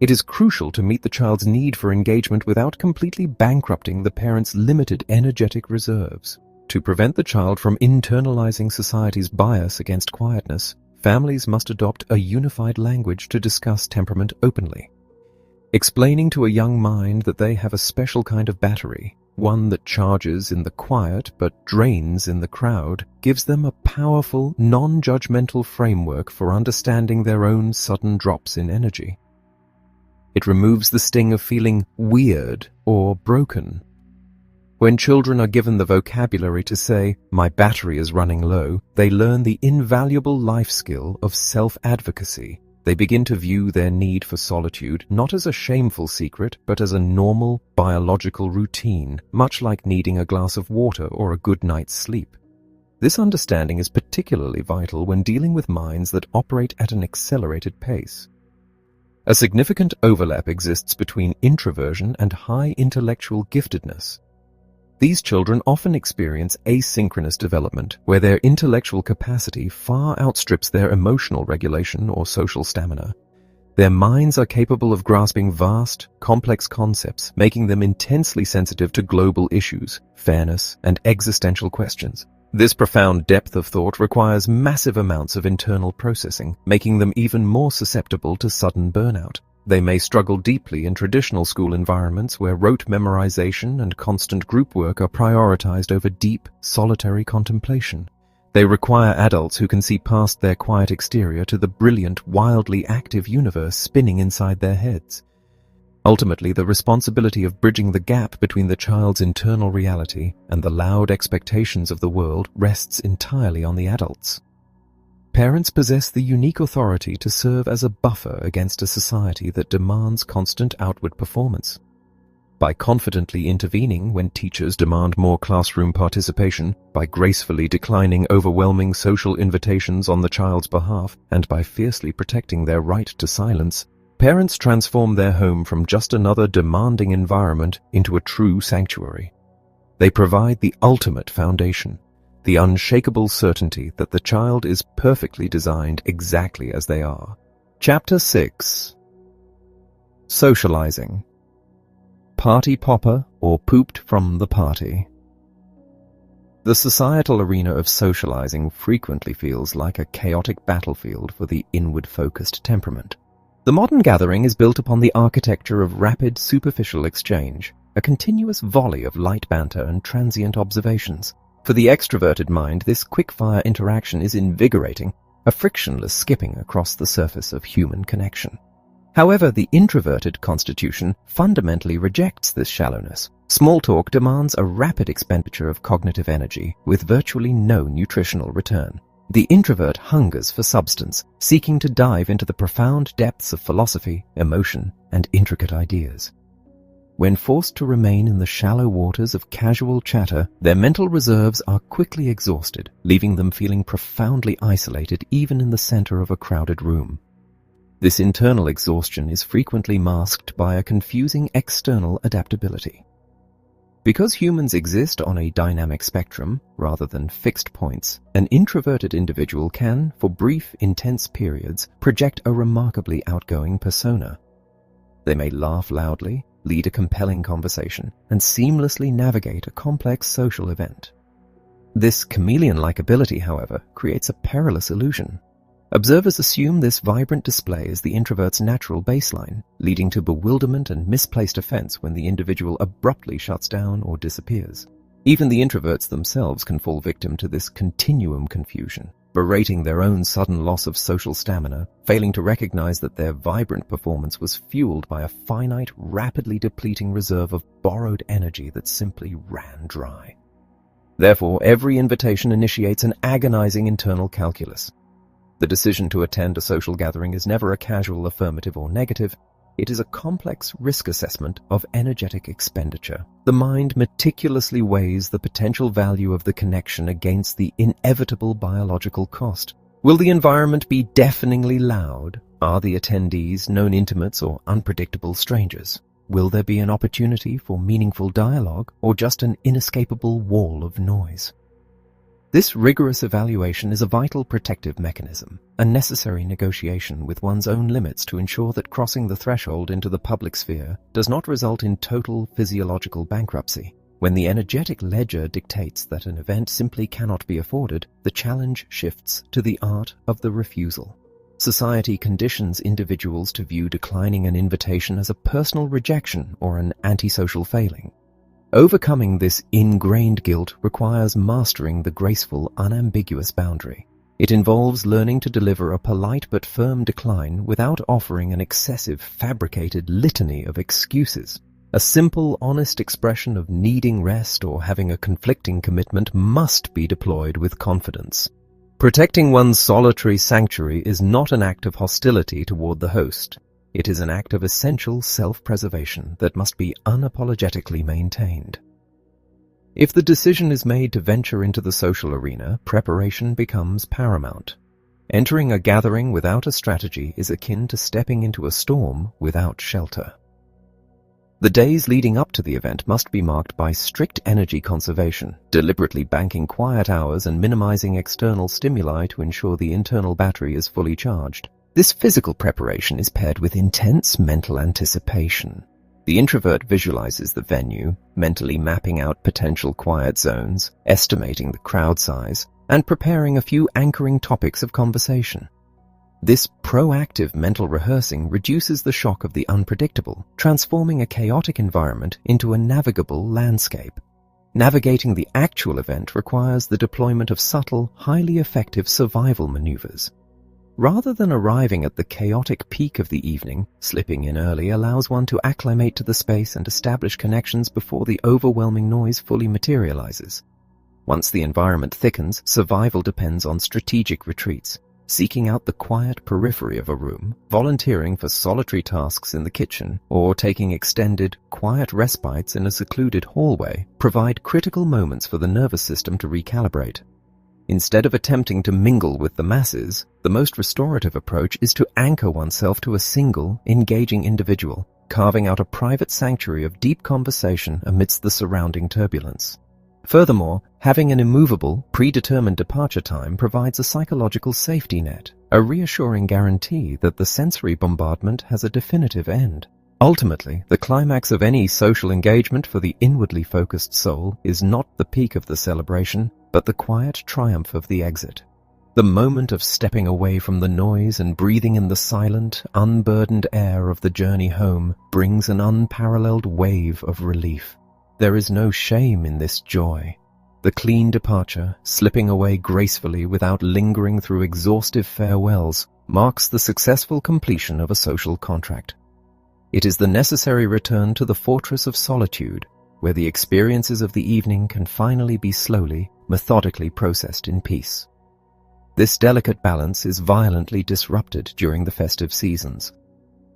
It is crucial to meet the child's need for engagement without completely bankrupting the parent's limited energetic reserves. To prevent the child from internalizing society's bias against quietness, families must adopt a unified language to discuss temperament openly. Explaining to a young mind that they have a special kind of battery, one that charges in the quiet but drains in the crowd, gives them a powerful, non-judgmental framework for understanding their own sudden drops in energy. It removes the sting of feeling weird or broken. When children are given the vocabulary to say, "My battery is running low," they learn the invaluable life skill of self-advocacy. They begin to view their need for solitude not as a shameful secret, but as a normal, biological routine, much like needing a glass of water or a good night's sleep. This understanding is particularly vital when dealing with minds that operate at an accelerated pace. A significant overlap exists between introversion and high intellectual giftedness. These children often experience asynchronous development, where their intellectual capacity far outstrips their emotional regulation or social stamina. Their minds are capable of grasping vast, complex concepts, making them intensely sensitive to global issues, fairness, and existential questions. This profound depth of thought requires massive amounts of internal processing, making them even more susceptible to sudden burnout. They may struggle deeply in traditional school environments where rote memorization and constant group work are prioritized over deep, solitary contemplation. They require adults who can see past their quiet exterior to the brilliant, wildly active universe spinning inside their heads. Ultimately, the responsibility of bridging the gap between the child's internal reality and the loud expectations of the world rests entirely on the adults. Parents possess the unique authority to serve as a buffer against a society that demands constant outward performance. By confidently intervening when teachers demand more classroom participation, by gracefully declining overwhelming social invitations on the child's behalf, and by fiercely protecting their right to silence, parents transform their home from just another demanding environment into a true sanctuary. They provide the ultimate foundation, the unshakable certainty that the child is perfectly designed exactly as they are. Chapter 6. Socializing. Party popper or pooped from the party. The societal arena of socializing frequently feels like a chaotic battlefield for the inward-focused temperament. The modern gathering is built upon the architecture of rapid, superficial exchange, a continuous volley of light banter and transient observations. For the extroverted mind, this quick-fire interaction is invigorating, a frictionless skipping across the surface of human connection. However, the introverted constitution fundamentally rejects this shallowness. Small talk demands a rapid expenditure of cognitive energy with virtually no nutritional return. The introvert hungers for substance, seeking to dive into the profound depths of philosophy, emotion, and intricate ideas. When forced to remain in the shallow waters of casual chatter, their mental reserves are quickly exhausted, leaving them feeling profoundly isolated even in the center of a crowded room. This internal exhaustion is frequently masked by a confusing external adaptability. Because humans exist on a dynamic spectrum rather than fixed points, an introverted individual can, for brief, intense periods, project a remarkably outgoing persona. They may laugh loudly, lead a compelling conversation, and seamlessly navigate a complex social event. This chameleon-like ability, however, creates a perilous illusion. Observers assume this vibrant display is the introvert's natural baseline, leading to bewilderment and misplaced offense when the individual abruptly shuts down or disappears. Even the introverts themselves can fall victim to this continuum confusion, berating their own sudden loss of social stamina, failing to recognize that their vibrant performance was fueled by a finite, rapidly depleting reserve of borrowed energy that simply ran dry. Therefore, every invitation initiates an agonizing internal calculus. The decision to attend a social gathering is never a casual affirmative or negative. It is a complex risk assessment of energetic expenditure. The mind meticulously weighs the potential value of the connection against the inevitable biological cost. Will the environment be deafeningly loud? Are the attendees known intimates or unpredictable strangers? Will there be an opportunity for meaningful dialogue or just an inescapable wall of noise? This rigorous evaluation is a vital protective mechanism, a necessary negotiation with one's own limits to ensure that crossing the threshold into the public sphere does not result in total physiological bankruptcy. When the energetic ledger dictates that an event simply cannot be afforded, the challenge shifts to the art of the refusal. Society conditions individuals to view declining an invitation as a personal rejection or an antisocial failing. Overcoming this ingrained guilt requires mastering the graceful, unambiguous boundary. It involves learning to deliver a polite but firm decline without offering an excessive, fabricated litany of excuses. A simple, honest expression of needing rest or having a conflicting commitment must be deployed with confidence. Protecting one's solitary sanctuary is not an act of hostility toward the host. It is an act of essential self-preservation that must be unapologetically maintained. If the decision is made to venture into the social arena, preparation becomes paramount. Entering a gathering without a strategy is akin to stepping into a storm without shelter. The days leading up to the event must be marked by strict energy conservation, deliberately banking quiet hours and minimizing external stimuli to ensure the internal battery is fully charged. This physical preparation is paired with intense mental anticipation. The introvert visualizes the venue, mentally mapping out potential quiet zones, estimating the crowd size, and preparing a few anchoring topics of conversation. This proactive mental rehearsing reduces the shock of the unpredictable, transforming a chaotic environment into a navigable landscape. Navigating the actual event requires the deployment of subtle, highly effective survival maneuvers. Rather than arriving at the chaotic peak of the evening, slipping in early allows one to acclimate to the space and establish connections before the overwhelming noise fully materializes. Once the environment thickens, survival depends on strategic retreats. Seeking out the quiet periphery of a room, volunteering for solitary tasks in the kitchen, or taking extended, quiet respites in a secluded hallway provide critical moments for the nervous system to recalibrate. Instead of attempting to mingle with the masses, the most restorative approach is to anchor oneself to a single, engaging individual, carving out a private sanctuary of deep conversation amidst the surrounding turbulence. Furthermore, having an immovable, predetermined departure time provides a psychological safety net, a reassuring guarantee that the sensory bombardment has a definitive end. Ultimately, the climax of any social engagement for the inwardly focused soul is not the peak of the celebration, but the quiet triumph of the exit. The moment of stepping away from the noise and breathing in the silent, unburdened air of the journey home brings an unparalleled wave of relief. There is no shame in this joy. The clean departure, slipping away gracefully without lingering through exhaustive farewells, marks the successful completion of a social contract. It is the necessary return to the fortress of solitude, where the experiences of the evening can finally be slowly, methodically processed in peace. This delicate balance is violently disrupted during the festive seasons.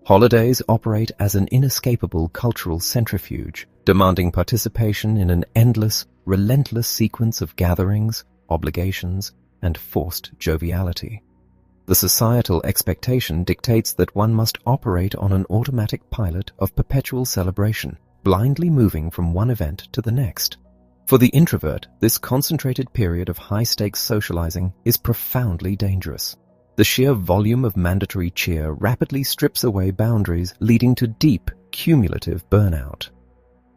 Holidays operate as an inescapable cultural centrifuge, demanding participation in an endless, relentless sequence of gatherings, obligations, and forced joviality. The societal expectation dictates that one must operate on an automatic pilot of perpetual celebration, blindly moving from one event to the next. For the introvert, this concentrated period of high-stakes socializing is profoundly dangerous. The sheer volume of mandatory cheer rapidly strips away boundaries, leading to deep, cumulative burnout.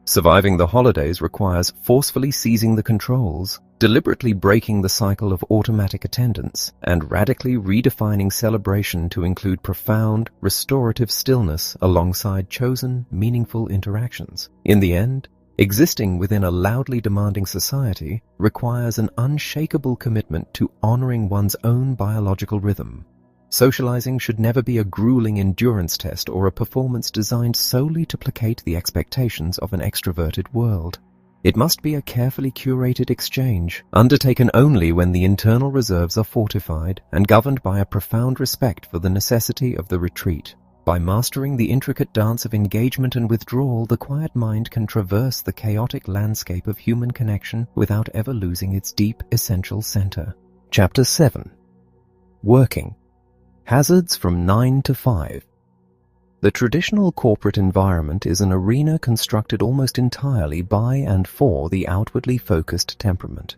Surviving the holidays requires forcefully seizing the controls, deliberately breaking the cycle of automatic attendance, and radically redefining celebration to include profound, restorative stillness alongside chosen, meaningful interactions. In the end, existing within a loudly demanding society requires an unshakable commitment to honoring one's own biological rhythm. Socializing should never be a grueling endurance test or a performance designed solely to placate the expectations of an extroverted world. It must be a carefully curated exchange, undertaken only when the internal reserves are fortified and governed by a profound respect for the necessity of the retreat. By mastering the intricate dance of engagement and withdrawal, the quiet mind can traverse the chaotic landscape of human connection without ever losing its deep, essential center. Chapter 7. Working. Hazards from 9 to 5. The traditional corporate environment is an arena constructed almost entirely by and for the outwardly focused temperament.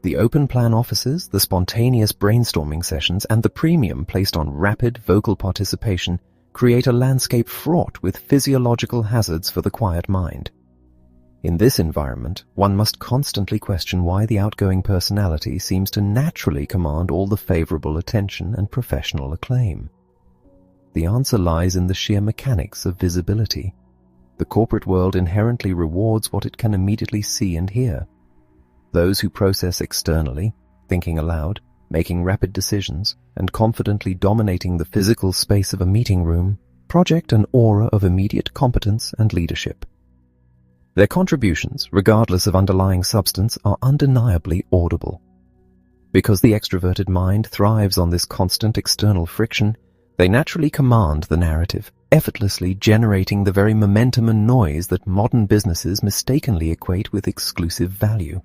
The open-plan offices, the spontaneous brainstorming sessions, and the premium placed on rapid vocal participation create a landscape fraught with physiological hazards for the quiet mind. In this environment, one must constantly question why the outgoing personality seems to naturally command all the favorable attention and professional acclaim. The answer lies in the sheer mechanics of visibility. The corporate world inherently rewards what it can immediately see and hear. Those who process externally, thinking aloud, making rapid decisions, and confidently dominating the physical space of a meeting room project an aura of immediate competence and leadership. Their contributions, regardless of underlying substance, are undeniably audible. Because the extroverted mind thrives on this constant external friction, they naturally command the narrative, effortlessly generating the very momentum and noise that modern businesses mistakenly equate with exclusive value.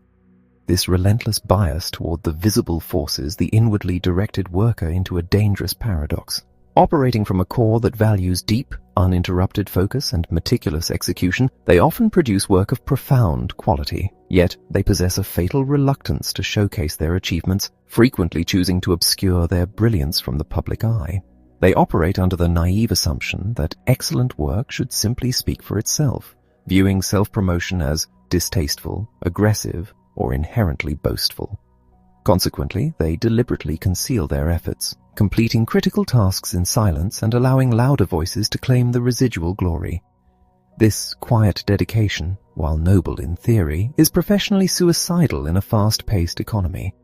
This relentless bias toward the visible forces the inwardly directed worker into a dangerous paradox. Operating from a core that values deep, uninterrupted focus and meticulous execution, they often produce work of profound quality, yet they possess a fatal reluctance to showcase their achievements, frequently choosing to obscure their brilliance from the public eye. They operate under the naive assumption that excellent work should simply speak for itself, viewing self-promotion as distasteful, aggressive, or inherently boastful. Consequently, they deliberately conceal their efforts, completing critical tasks in silence and allowing louder voices to claim the residual glory. This quiet dedication, while noble in theory, is professionally suicidal in a fast-paced economy.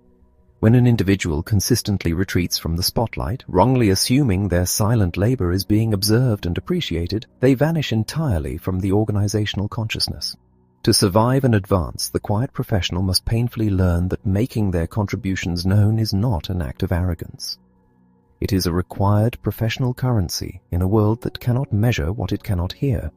When an individual consistently retreats from the spotlight, wrongly assuming their silent labor is being observed and appreciated, they vanish entirely from the organizational consciousness. To survive and advance, the quiet professional must painfully learn that making their contributions known is not an act of arrogance. It is a required professional currency in a world that cannot measure what it cannot hear.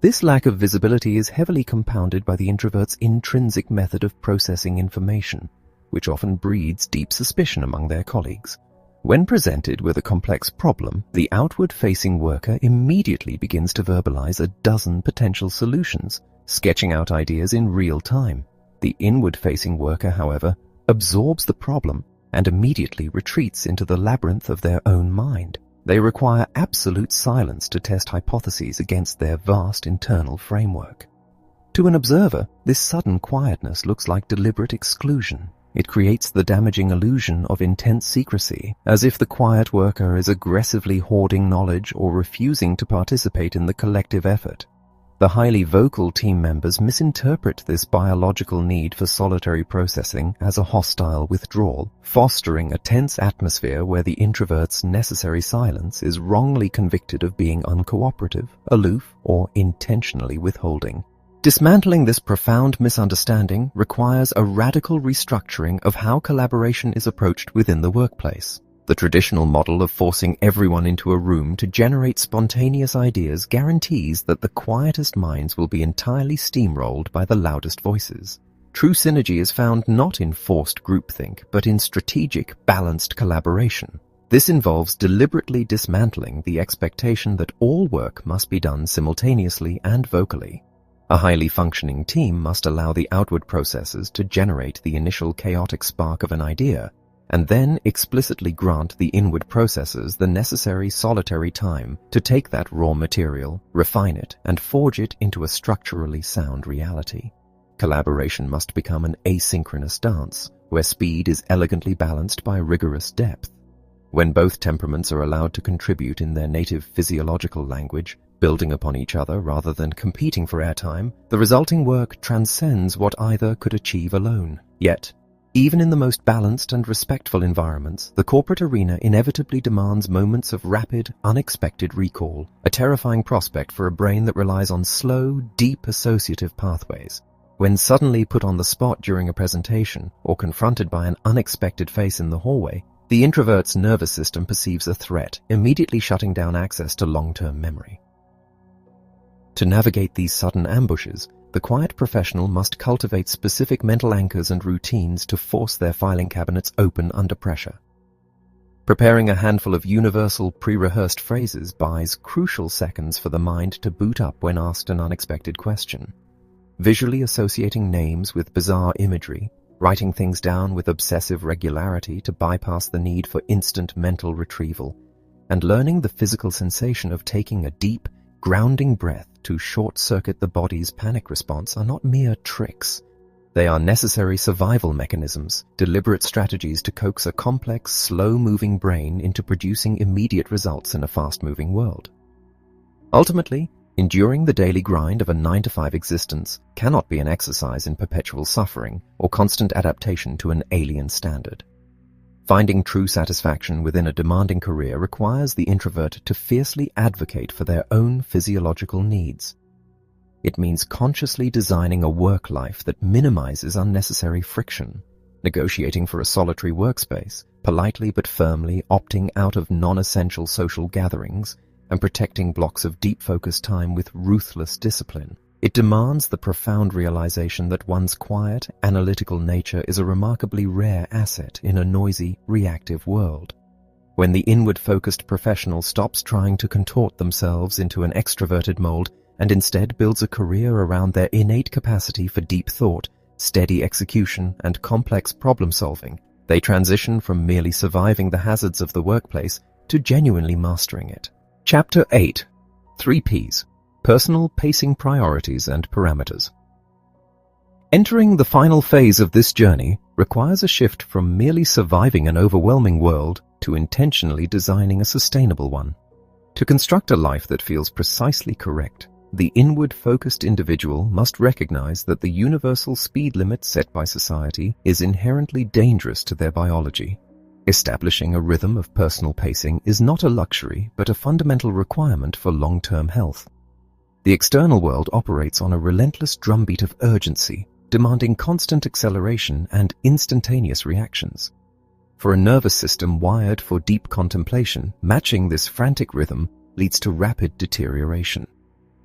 This lack of visibility is heavily compounded by the introvert's intrinsic method of processing information, which often breeds deep suspicion among their colleagues. When presented with a complex problem, the outward-facing worker immediately begins to verbalize a dozen potential solutions, sketching out ideas in real time. The inward-facing worker, however, absorbs the problem and immediately retreats into the labyrinth of their own mind. They require absolute silence to test hypotheses against their vast internal framework. To an observer, this sudden quietness looks like deliberate exclusion. It creates the damaging illusion of intense secrecy, as if the quiet worker is aggressively hoarding knowledge or refusing to participate in the collective effort. The highly vocal team members misinterpret this biological need for solitary processing as a hostile withdrawal, fostering a tense atmosphere where the introvert's necessary silence is wrongly convicted of being uncooperative, aloof, or intentionally withholding. Dismantling this profound misunderstanding requires a radical restructuring of how collaboration is approached within the workplace. The traditional model of forcing everyone into a room to generate spontaneous ideas guarantees that the quietest minds will be entirely steamrolled by the loudest voices. True synergy is found not in forced groupthink, but in strategic, balanced collaboration. This involves deliberately dismantling the expectation that all work must be done simultaneously and vocally. A highly functioning team must allow the outward processes to generate the initial chaotic spark of an idea, and then explicitly grant the inward processes the necessary solitary time to take that raw material, refine it, and forge it into a structurally sound reality. Collaboration must become an asynchronous dance, where speed is elegantly balanced by rigorous depth. When both temperaments are allowed to contribute in their native physiological language, building upon each other rather than competing for airtime, the resulting work transcends what either could achieve alone. Yet, even in the most balanced and respectful environments, the corporate arena inevitably demands moments of rapid, unexpected recall, a terrifying prospect for a brain that relies on slow, deep associative pathways. When suddenly put on the spot during a presentation or confronted by an unexpected face in the hallway, the introvert's nervous system perceives a threat, immediately shutting down access to long-term memory. To navigate these sudden ambushes, the quiet professional must cultivate specific mental anchors and routines to force their filing cabinets open under pressure. Preparing a handful of universal pre-rehearsed phrases buys crucial seconds for the mind to boot up when asked an unexpected question. Visually associating names with bizarre imagery, writing things down with obsessive regularity to bypass the need for instant mental retrieval, and learning the physical sensation of taking a deep, grounding breath to short-circuit the body's panic response are not mere tricks. They are necessary survival mechanisms, deliberate strategies to coax a complex, slow-moving brain into producing immediate results in a fast-moving world. Ultimately, Enduring the daily grind of a 9-to-5 existence cannot be an exercise in perpetual suffering or constant adaptation to an alien standard. Finding true satisfaction within a demanding career requires the introvert to fiercely advocate for their own physiological needs. It means consciously designing a work life that minimizes unnecessary friction, negotiating for a solitary workspace, politely but firmly opting out of non-essential social gatherings, and protecting blocks of deep focus time with ruthless discipline. It demands the profound realization that one's quiet, analytical nature is a remarkably rare asset in a noisy, reactive world. When the inward-focused professional stops trying to contort themselves into an extroverted mold and instead builds a career around their innate capacity for deep thought, steady execution, and complex problem-solving, they transition from merely surviving the hazards of the workplace to genuinely mastering it. Chapter 8. 3 Ps. Personal Pacing Priorities and Parameters. Entering the final phase of this journey requires a shift from merely surviving an overwhelming world to intentionally designing a sustainable one. To construct a life that feels precisely correct, the inward-focused individual must recognize that the universal speed limit set by society is inherently dangerous to their biology. Establishing a rhythm of personal pacing is not a luxury, but a fundamental requirement for long-term health. The external world operates on a relentless drumbeat of urgency, demanding constant acceleration and instantaneous reactions. For a nervous system wired for deep contemplation, matching this frantic rhythm leads to rapid deterioration.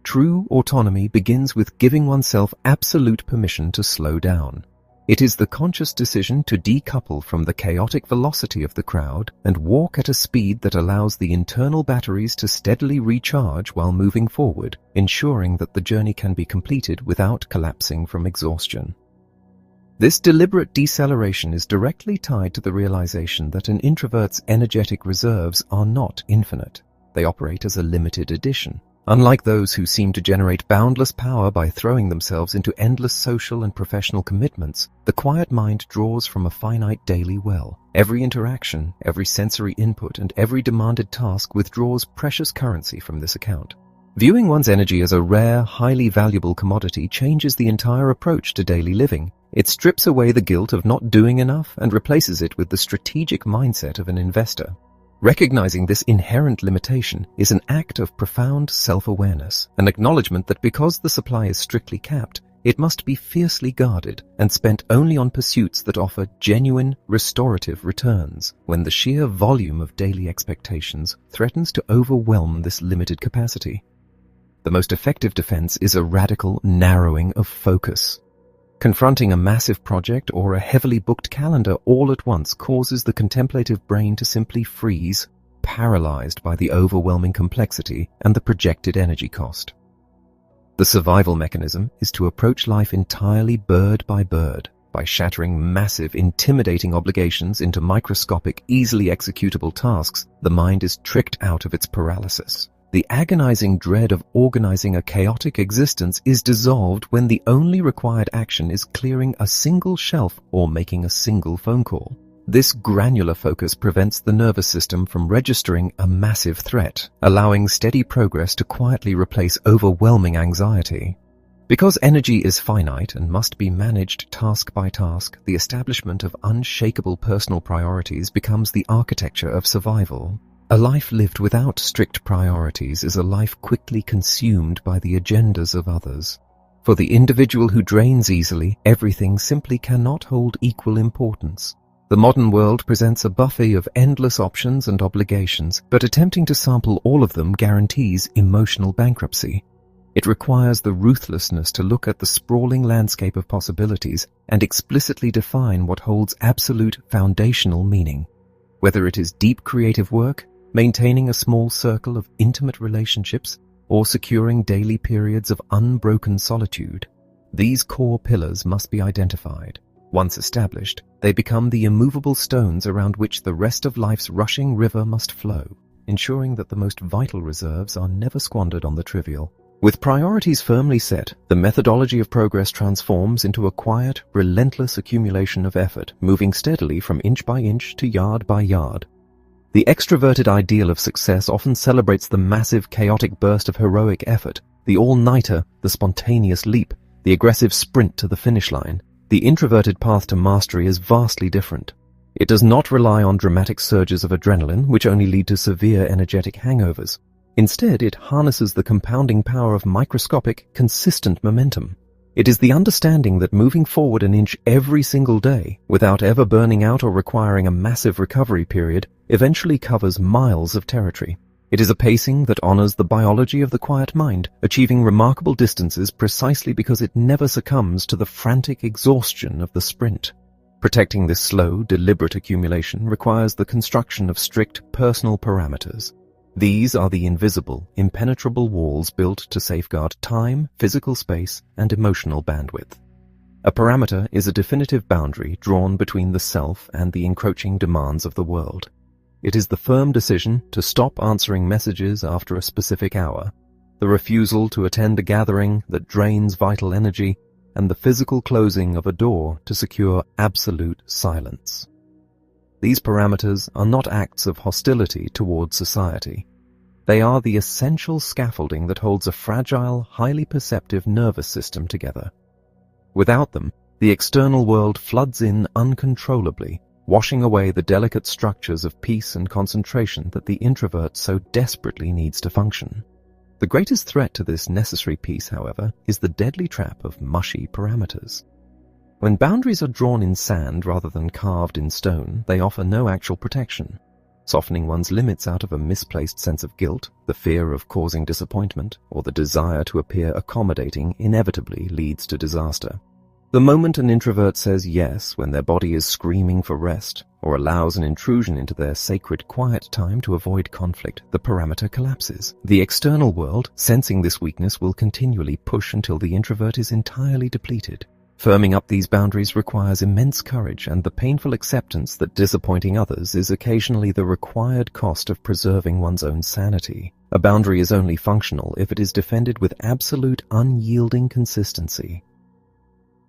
True autonomy begins with giving oneself absolute permission to slow down. It is the conscious decision to decouple from the chaotic velocity of the crowd and walk at a speed that allows the internal batteries to steadily recharge while moving forward, ensuring that the journey can be completed without collapsing from exhaustion. This deliberate deceleration is directly tied to the realization that an introvert's energetic reserves are not infinite. They operate as a limited edition. Unlike those who seem to generate boundless power by throwing themselves into endless social and professional commitments, the quiet mind draws from a finite daily well. Every interaction, every sensory input, and every demanded task withdraws precious currency from this account. Viewing one's energy as a rare, highly valuable commodity changes the entire approach to daily living. It strips away the guilt of not doing enough and replaces it with the strategic mindset of an investor. Recognizing this inherent limitation is an act of profound self-awareness, an acknowledgement that because the supply is strictly capped, it must be fiercely guarded and spent only on pursuits that offer genuine, restorative returns when the sheer volume of daily expectations threatens to overwhelm this limited capacity. The most effective defense is a radical narrowing of focus. Confronting a massive project or a heavily booked calendar all at once causes the contemplative brain to simply freeze, paralyzed by the overwhelming complexity and the projected energy cost. The survival mechanism is to approach life entirely bird by bird, by shattering massive, intimidating obligations into microscopic, easily executable tasks. The mind is tricked out of its paralysis. The agonizing dread of organizing a chaotic existence is dissolved when the only required action is clearing a single shelf or making a single phone call. This granular focus prevents the nervous system from registering a massive threat, allowing steady progress to quietly replace overwhelming anxiety. Because energy is finite and must be managed task by task, the establishment of unshakable personal priorities becomes the architecture of survival. A life lived without strict priorities is a life quickly consumed by the agendas of others. For the individual who drains easily, everything simply cannot hold equal importance. The modern world presents a buffet of endless options and obligations, but attempting to sample all of them guarantees emotional bankruptcy. It requires the ruthlessness to look at the sprawling landscape of possibilities and explicitly define what holds absolute foundational meaning. Whether it is deep creative work, maintaining a small circle of intimate relationships, or securing daily periods of unbroken solitude, these core pillars must be identified. Once established, they become the immovable stones around which the rest of life's rushing river must flow, ensuring that the most vital reserves are never squandered on the trivial. With priorities firmly set, the methodology of progress transforms into a quiet, relentless accumulation of effort, moving steadily from inch by inch to yard by yard. The extroverted ideal of success often celebrates the massive, chaotic burst of heroic effort, the all-nighter, the spontaneous leap, the aggressive sprint to the finish line. The introverted path to mastery is vastly different. It does not rely on dramatic surges of adrenaline, which only lead to severe energetic hangovers. Instead, it harnesses the compounding power of microscopic, consistent momentum. It is the understanding that moving forward an inch every single day, without ever burning out or requiring a massive recovery period, eventually covers miles of territory. It is a pacing that honors the biology of the quiet mind, achieving remarkable distances precisely because it never succumbs to the frantic exhaustion of the sprint. Protecting this slow, deliberate accumulation requires the construction of strict personal parameters. These are the invisible, impenetrable walls built to safeguard time, physical space, and emotional bandwidth. A parameter is a definitive boundary drawn between the self and the encroaching demands of the world. It is the firm decision to stop answering messages after a specific hour, the refusal to attend a gathering that drains vital energy, and the physical closing of a door to secure absolute silence. These parameters are not acts of hostility toward society. They are the essential scaffolding that holds a fragile, highly perceptive nervous system together. Without them, the external world floods in uncontrollably, washing away the delicate structures of peace and concentration that the introvert so desperately needs to function. The greatest threat to this necessary peace, however, is the deadly trap of mushy parameters. When boundaries are drawn in sand rather than carved in stone, they offer no actual protection. Softening one's limits out of a misplaced sense of guilt, the fear of causing disappointment, or the desire to appear accommodating inevitably leads to disaster. The moment an introvert says yes when their body is screaming for rest, or allows an intrusion into their sacred quiet time to avoid conflict, the parameter collapses. The external world, sensing this weakness, will continually push until the introvert is entirely depleted. Firming up these boundaries requires immense courage and the painful acceptance that disappointing others is occasionally the required cost of preserving one's own sanity. A boundary is only functional if it is defended with absolute unyielding consistency.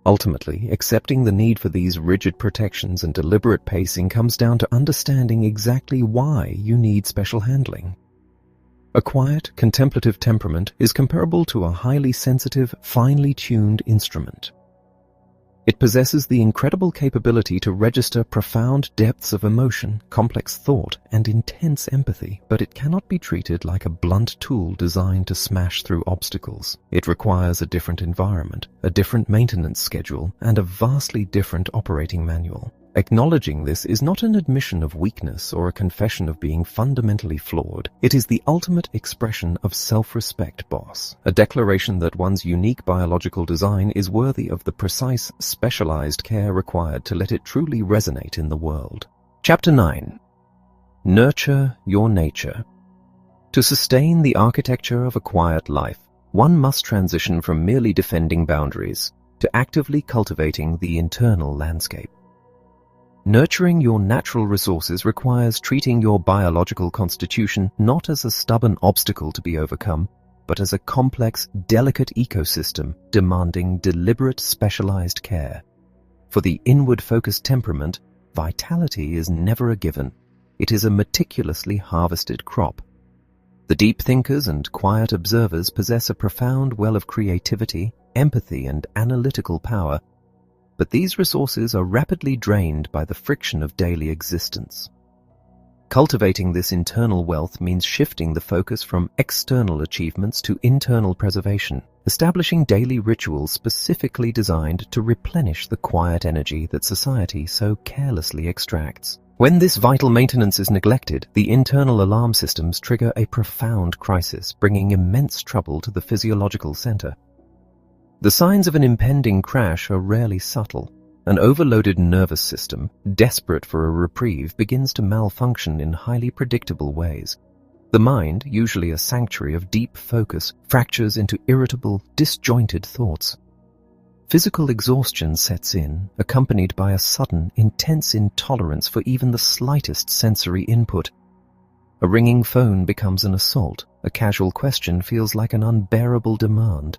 Ultimately, accepting the need for these rigid protections and deliberate pacing comes down to understanding exactly why you need special handling. A quiet, contemplative temperament is comparable to a highly sensitive, finely tuned instrument. It possesses the incredible capability to register profound depths of emotion, complex thought, and intense empathy, but it cannot be treated like a blunt tool designed to smash through obstacles. It requires a different environment, a different maintenance schedule, and a vastly different operating manual. Acknowledging this is not an admission of weakness or a confession of being fundamentally flawed. It is the ultimate expression of self-respect, boss. A declaration that one's unique biological design is worthy of the precise, specialized care required to let it truly resonate in the world. Chapter 9. Nurture your nature. To sustain the architecture of a quiet life, one must transition from merely defending boundaries to actively cultivating the internal landscape. Nurturing your natural resources requires treating your biological constitution not as a stubborn obstacle to be overcome, but as a complex, delicate ecosystem demanding deliberate, specialized care. For the inward-focused temperament, vitality is never a given. It is a meticulously harvested crop. The deep thinkers and quiet observers possess a profound well of creativity, empathy, and analytical power, but these resources are rapidly drained by the friction of daily existence. Cultivating this internal wealth means shifting the focus from external achievements to internal preservation, establishing daily rituals specifically designed to replenish the quiet energy that society so carelessly extracts. When this vital maintenance is neglected, the internal alarm systems trigger a profound crisis, bringing immense trouble to the physiological center. The signs of an impending crash are rarely subtle. An overloaded nervous system, desperate for a reprieve, begins to malfunction in highly predictable ways. The mind, usually a sanctuary of deep focus, fractures into irritable, disjointed thoughts. Physical exhaustion sets in, accompanied by a sudden, intense intolerance for even the slightest sensory input. A ringing phone becomes an assault. A casual question feels like an unbearable demand.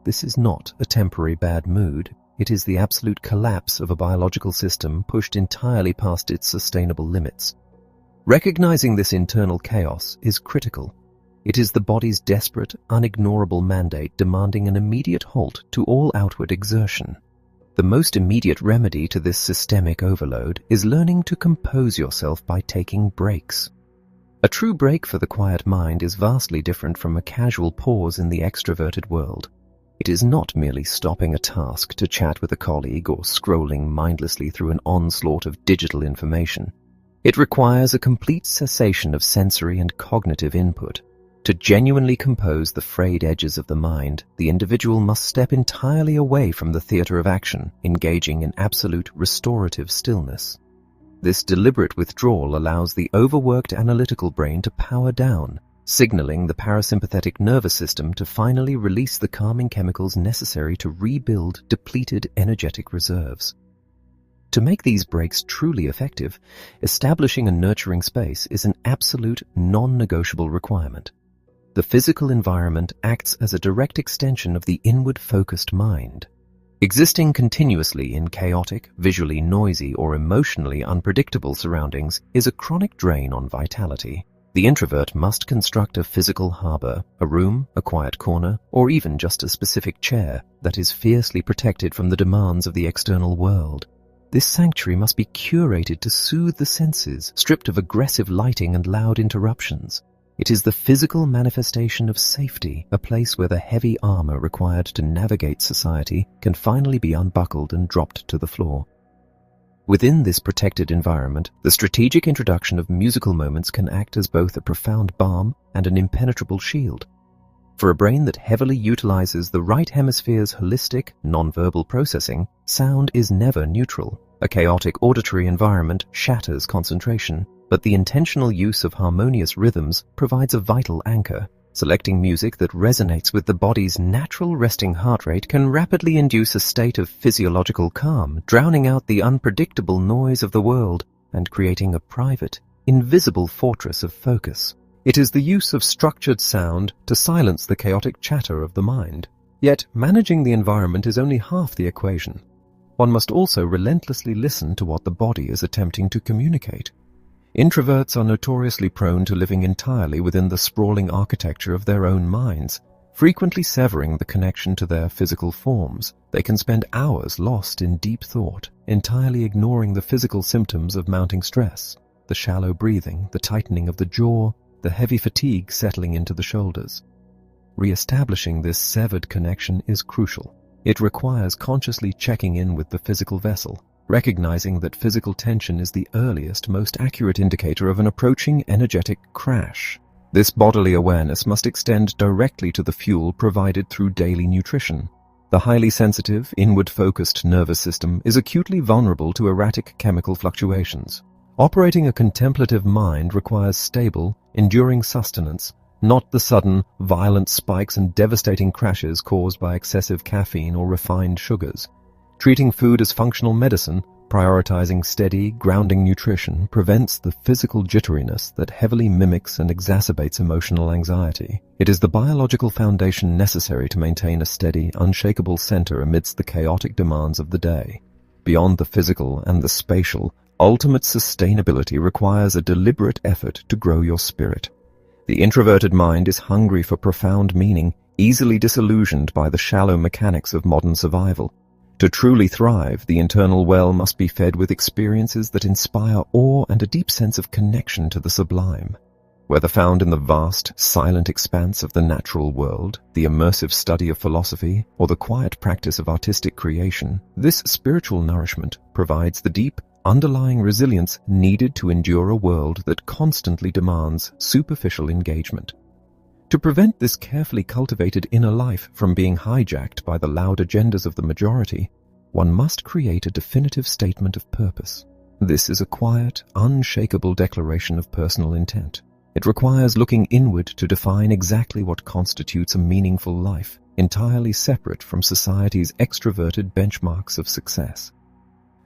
This is not a temporary bad mood. It is the absolute collapse of a biological system pushed entirely past its sustainable limits. Recognizing this internal chaos is critical. It is the body's desperate, unignorable mandate demanding an immediate halt to all outward exertion. The most immediate remedy to this systemic overload is learning to compose yourself by taking breaks. A true break for the quiet mind is vastly different from a casual pause in the extroverted world. It is not merely stopping a task to chat with a colleague or scrolling mindlessly through an onslaught of digital information. It requires a complete cessation of sensory and cognitive input. To genuinely compose the frayed edges of the mind, the individual must step entirely away from the theater of action, engaging in absolute restorative stillness. This deliberate withdrawal allows the overworked analytical brain to power down, signaling the parasympathetic nervous system to finally release the calming chemicals necessary to rebuild depleted energetic reserves. To make these breaks truly effective, establishing a nurturing space is an absolute, non-negotiable requirement. The physical environment acts as a direct extension of the inward-focused mind. Existing continuously in chaotic, visually noisy, or emotionally unpredictable surroundings is a chronic drain on vitality. The introvert must construct a physical harbor, a room, a quiet corner, or even just a specific chair that is fiercely protected from the demands of the external world. This sanctuary must be curated to soothe the senses, stripped of aggressive lighting and loud interruptions. It is the physical manifestation of safety, a place where the heavy armor required to navigate society can finally be unbuckled and dropped to the floor. Within this protected environment, the strategic introduction of musical moments can act as both a profound balm and an impenetrable shield. For a brain that heavily utilizes the right hemisphere's holistic, nonverbal processing, sound is never neutral. A chaotic auditory environment shatters concentration, but the intentional use of harmonious rhythms provides a vital anchor. Selecting music that resonates with the body's natural resting heart rate can rapidly induce a state of physiological calm, drowning out the unpredictable noise of the world and creating a private, invisible fortress of focus. It is the use of structured sound to silence the chaotic chatter of the mind. Yet, managing the environment is only half the equation. One must also relentlessly listen to what the body is attempting to communicate. Introverts are notoriously prone to living entirely within the sprawling architecture of their own minds, frequently severing the connection to their physical forms. They can spend hours lost in deep thought, entirely ignoring the physical symptoms of mounting stress, the shallow breathing, the tightening of the jaw, the heavy fatigue settling into the shoulders. Re-establishing this severed connection is crucial. It requires consciously checking in with the physical vessel, recognizing that physical tension is the earliest, most accurate indicator of an approaching energetic crash. This bodily awareness must extend directly to the fuel provided through daily nutrition. The highly sensitive, inward-focused nervous system is acutely vulnerable to erratic chemical fluctuations. Operating a contemplative mind requires stable, enduring sustenance, not the sudden, violent spikes and devastating crashes caused by excessive caffeine or refined sugars. Treating food as functional medicine, prioritizing steady, grounding nutrition prevents the physical jitteriness that heavily mimics and exacerbates emotional anxiety. It is the biological foundation necessary to maintain a steady, unshakable center amidst the chaotic demands of the day. Beyond the physical and the spatial, ultimate sustainability requires a deliberate effort to grow your spirit. The introverted mind is hungry for profound meaning, easily disillusioned by the shallow mechanics of modern survival. To truly thrive, the internal well must be fed with experiences that inspire awe and a deep sense of connection to the sublime. Whether found in the vast, silent expanse of the natural world, the immersive study of philosophy, or the quiet practice of artistic creation, this spiritual nourishment provides the deep, underlying resilience needed to endure a world that constantly demands superficial engagement. To prevent this carefully cultivated inner life from being hijacked by the loud agendas of the majority, one must create a definitive statement of purpose. This is a quiet, unshakable declaration of personal intent. It requires looking inward to define exactly what constitutes a meaningful life, entirely separate from society's extroverted benchmarks of success.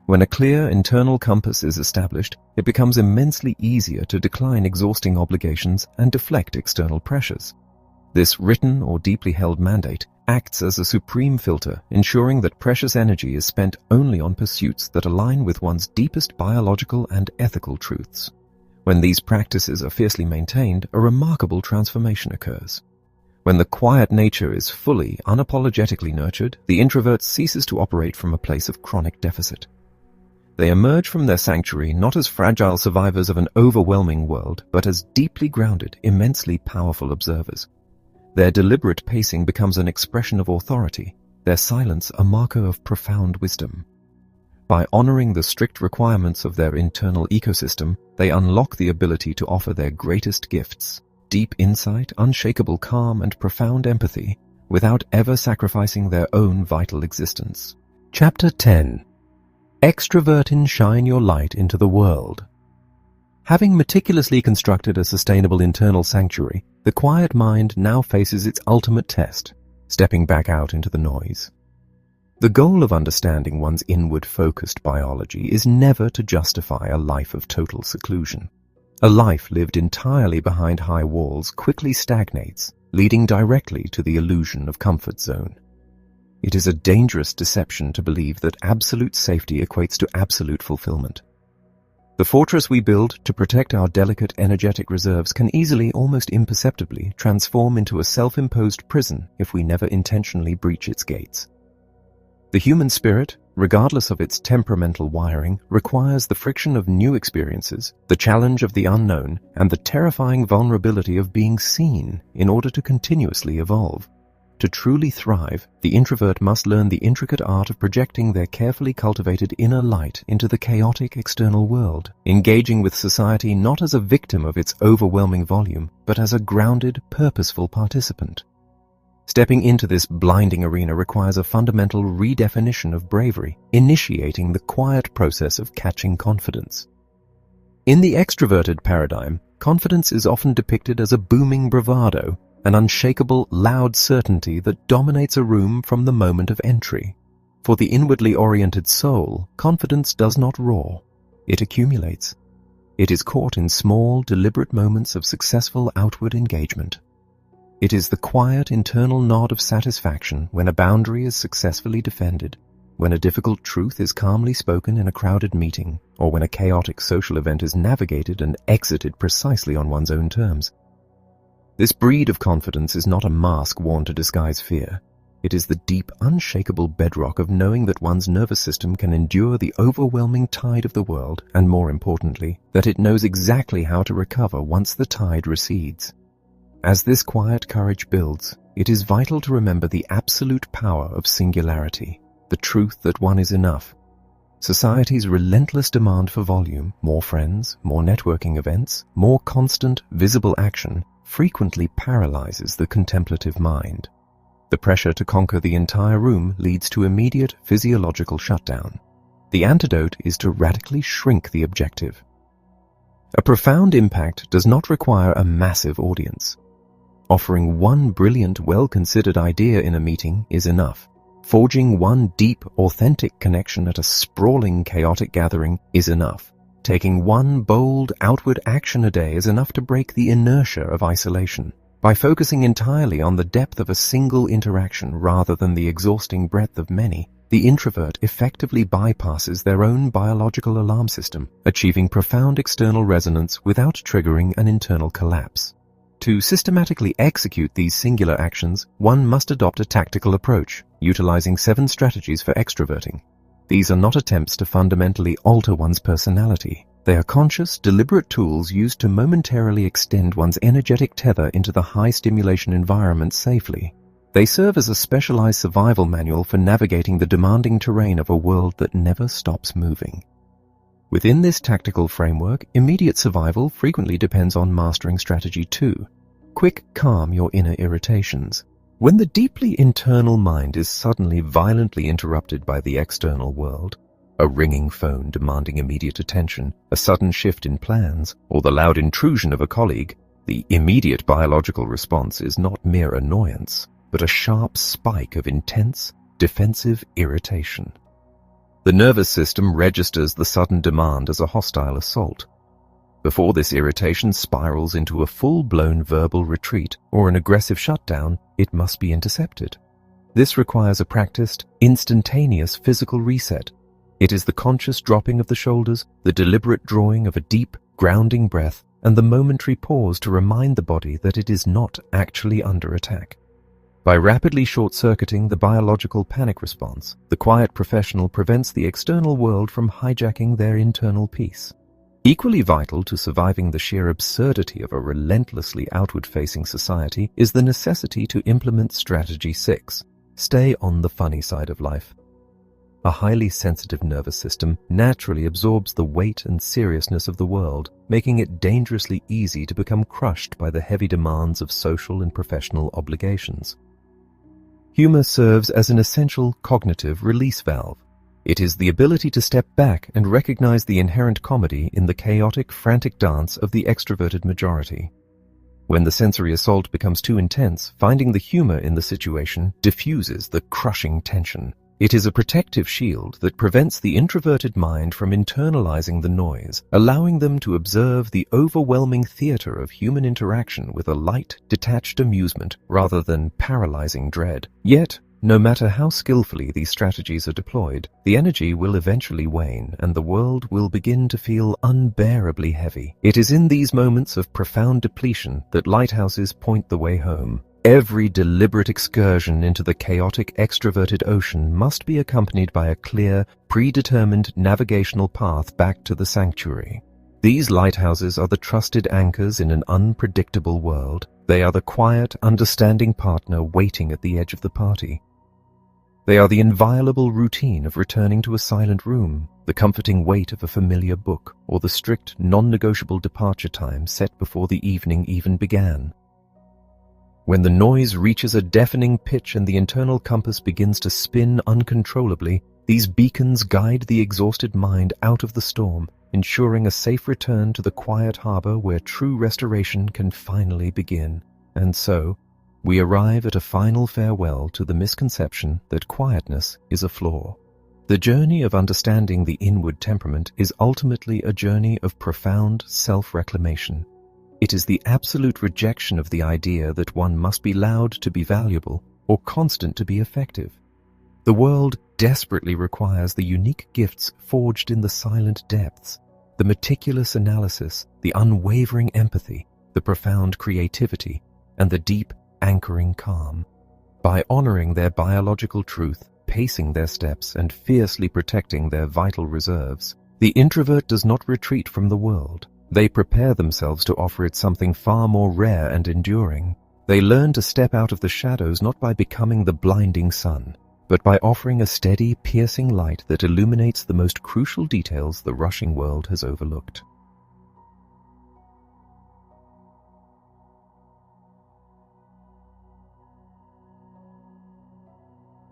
When a clear internal compass is established, it becomes immensely easier to decline exhausting obligations and deflect external pressures. This written or deeply held mandate acts as a supreme filter, ensuring that precious energy is spent only on pursuits that align with one's deepest biological and ethical truths. When these practices are fiercely maintained, a remarkable transformation occurs. When the quiet nature is fully, unapologetically nurtured, the introvert ceases to operate from a place of chronic deficit. They emerge from their sanctuary not as fragile survivors of an overwhelming world, but as deeply grounded, immensely powerful observers. Their deliberate pacing becomes an expression of authority, their silence a marker of profound wisdom. By honoring the strict requirements of their internal ecosystem, they unlock the ability to offer their greatest gifts, deep insight, unshakable calm, and profound empathy, without ever sacrificing their own vital existence. Chapter 10. Extrovert and shine your light into the world. Having meticulously constructed a sustainable internal sanctuary, the quiet mind now faces its ultimate test, stepping back out into the noise. The goal of understanding one's inward-focused biology is never to justify a life of total seclusion. A life lived entirely behind high walls quickly stagnates, leading directly to the illusion of comfort zone. It is a dangerous deception to believe that absolute safety equates to absolute fulfillment. The fortress we build to protect our delicate energetic reserves can easily, almost imperceptibly, transform into a self-imposed prison if we never intentionally breach its gates. The human spirit, regardless of its temperamental wiring, requires the friction of new experiences, the challenge of the unknown, and the terrifying vulnerability of being seen in order to continuously evolve. To truly thrive, the introvert must learn the intricate art of projecting their carefully cultivated inner light into the chaotic external world, engaging with society not as a victim of its overwhelming volume, but as a grounded, purposeful participant. Stepping into this blinding arena requires a fundamental redefinition of bravery, initiating the quiet process of catching confidence. In the extroverted paradigm, confidence is often depicted as a booming bravado, an unshakable, loud certainty that dominates a room from the moment of entry. For the inwardly oriented soul, confidence does not roar. It accumulates. It is caught in small, deliberate moments of successful outward engagement. It is the quiet internal nod of satisfaction when a boundary is successfully defended, when a difficult truth is calmly spoken in a crowded meeting, or when a chaotic social event is navigated and exited precisely on one's own terms. This breed of confidence is not a mask worn to disguise fear. It is the deep, unshakable bedrock of knowing that one's nervous system can endure the overwhelming tide of the world, and more importantly, that it knows exactly how to recover once the tide recedes. As this quiet courage builds, it is vital to remember the absolute power of singularity, the truth that one is enough. Society's relentless demand for volume, more friends, more networking events, more constant, visible action, frequently paralyzes the contemplative mind. The pressure to conquer the entire room leads to immediate physiological shutdown. The antidote is to radically shrink the objective. A profound impact does not require a massive audience. Offering one brilliant, well-considered idea in a meeting is enough. Forging one deep, authentic connection at a sprawling, chaotic gathering is enough. Taking one bold, outward action a day is enough to break the inertia of isolation. By focusing entirely on the depth of a single interaction rather than the exhausting breadth of many, the introvert effectively bypasses their own biological alarm system, achieving profound external resonance without triggering an internal collapse. To systematically execute these singular actions, one must adopt a tactical approach, utilizing 7 strategies for extroverting. These are not attempts to fundamentally alter one's personality. They are conscious, deliberate tools used to momentarily extend one's energetic tether into the high-stimulation environment safely. They serve as a specialized survival manual for navigating the demanding terrain of a world that never stops moving. Within this tactical framework, immediate survival frequently depends on mastering strategy 2. Quick calm your inner irritations. When the deeply internal mind is suddenly violently interrupted by the external world, a ringing phone demanding immediate attention, a sudden shift in plans, or the loud intrusion of a colleague, the immediate biological response is not mere annoyance, but a sharp spike of intense, defensive irritation. The nervous system registers the sudden demand as a hostile assault. Before this irritation spirals into a full-blown verbal retreat or an aggressive shutdown, it must be intercepted. This requires a practiced, instantaneous physical reset. It is the conscious dropping of the shoulders, the deliberate drawing of a deep, grounding breath, and the momentary pause to remind the body that it is not actually under attack. By rapidly short-circuiting the biological panic response, the quiet professional prevents the external world from hijacking their internal peace. Equally vital to surviving the sheer absurdity of a relentlessly outward-facing society is the necessity to implement Strategy 6, stay on the funny side of life. A highly sensitive nervous system naturally absorbs the weight and seriousness of the world, making it dangerously easy to become crushed by the heavy demands of social and professional obligations. Humor serves as an essential cognitive release valve. It is the ability to step back and recognize the inherent comedy in the chaotic, frantic dance of the extroverted majority. When the sensory assault becomes too intense, finding the humor in the situation diffuses the crushing tension. It is a protective shield that prevents the introverted mind from internalizing the noise, allowing them to observe the overwhelming theater of human interaction with a light, detached amusement rather than paralyzing dread. Yet, no matter how skillfully these strategies are deployed, the energy will eventually wane and the world will begin to feel unbearably heavy. It is in these moments of profound depletion that lighthouses point the way home. Every deliberate excursion into the chaotic extroverted ocean must be accompanied by a clear, predetermined navigational path back to the sanctuary. These lighthouses are the trusted anchors in an unpredictable world. They are the quiet, understanding partner waiting at the edge of the party. They are the inviolable routine of returning to a silent room, the comforting weight of a familiar book, or the strict, non-negotiable departure time set before the evening even began. When the noise reaches a deafening pitch and the internal compass begins to spin uncontrollably, these beacons guide the exhausted mind out of the storm, ensuring a safe return to the quiet harbor where true restoration can finally begin. And so, we arrive at a final farewell to the misconception that quietness is a flaw. The journey of understanding the inward temperament is ultimately a journey of profound self-reclamation. It is the absolute rejection of the idea that one must be loud to be valuable or constant to be effective. The world desperately requires the unique gifts forged in the silent depths, the meticulous analysis, the unwavering empathy, the profound creativity, and the deep, anchoring calm. By honoring their biological truth, pacing their steps, and fiercely protecting their vital reserves, the introvert does not retreat from the world. They prepare themselves to offer it something far more rare and enduring. They learn to step out of the shadows not by becoming the blinding sun, but by offering a steady, piercing light that illuminates the most crucial details the rushing world has overlooked.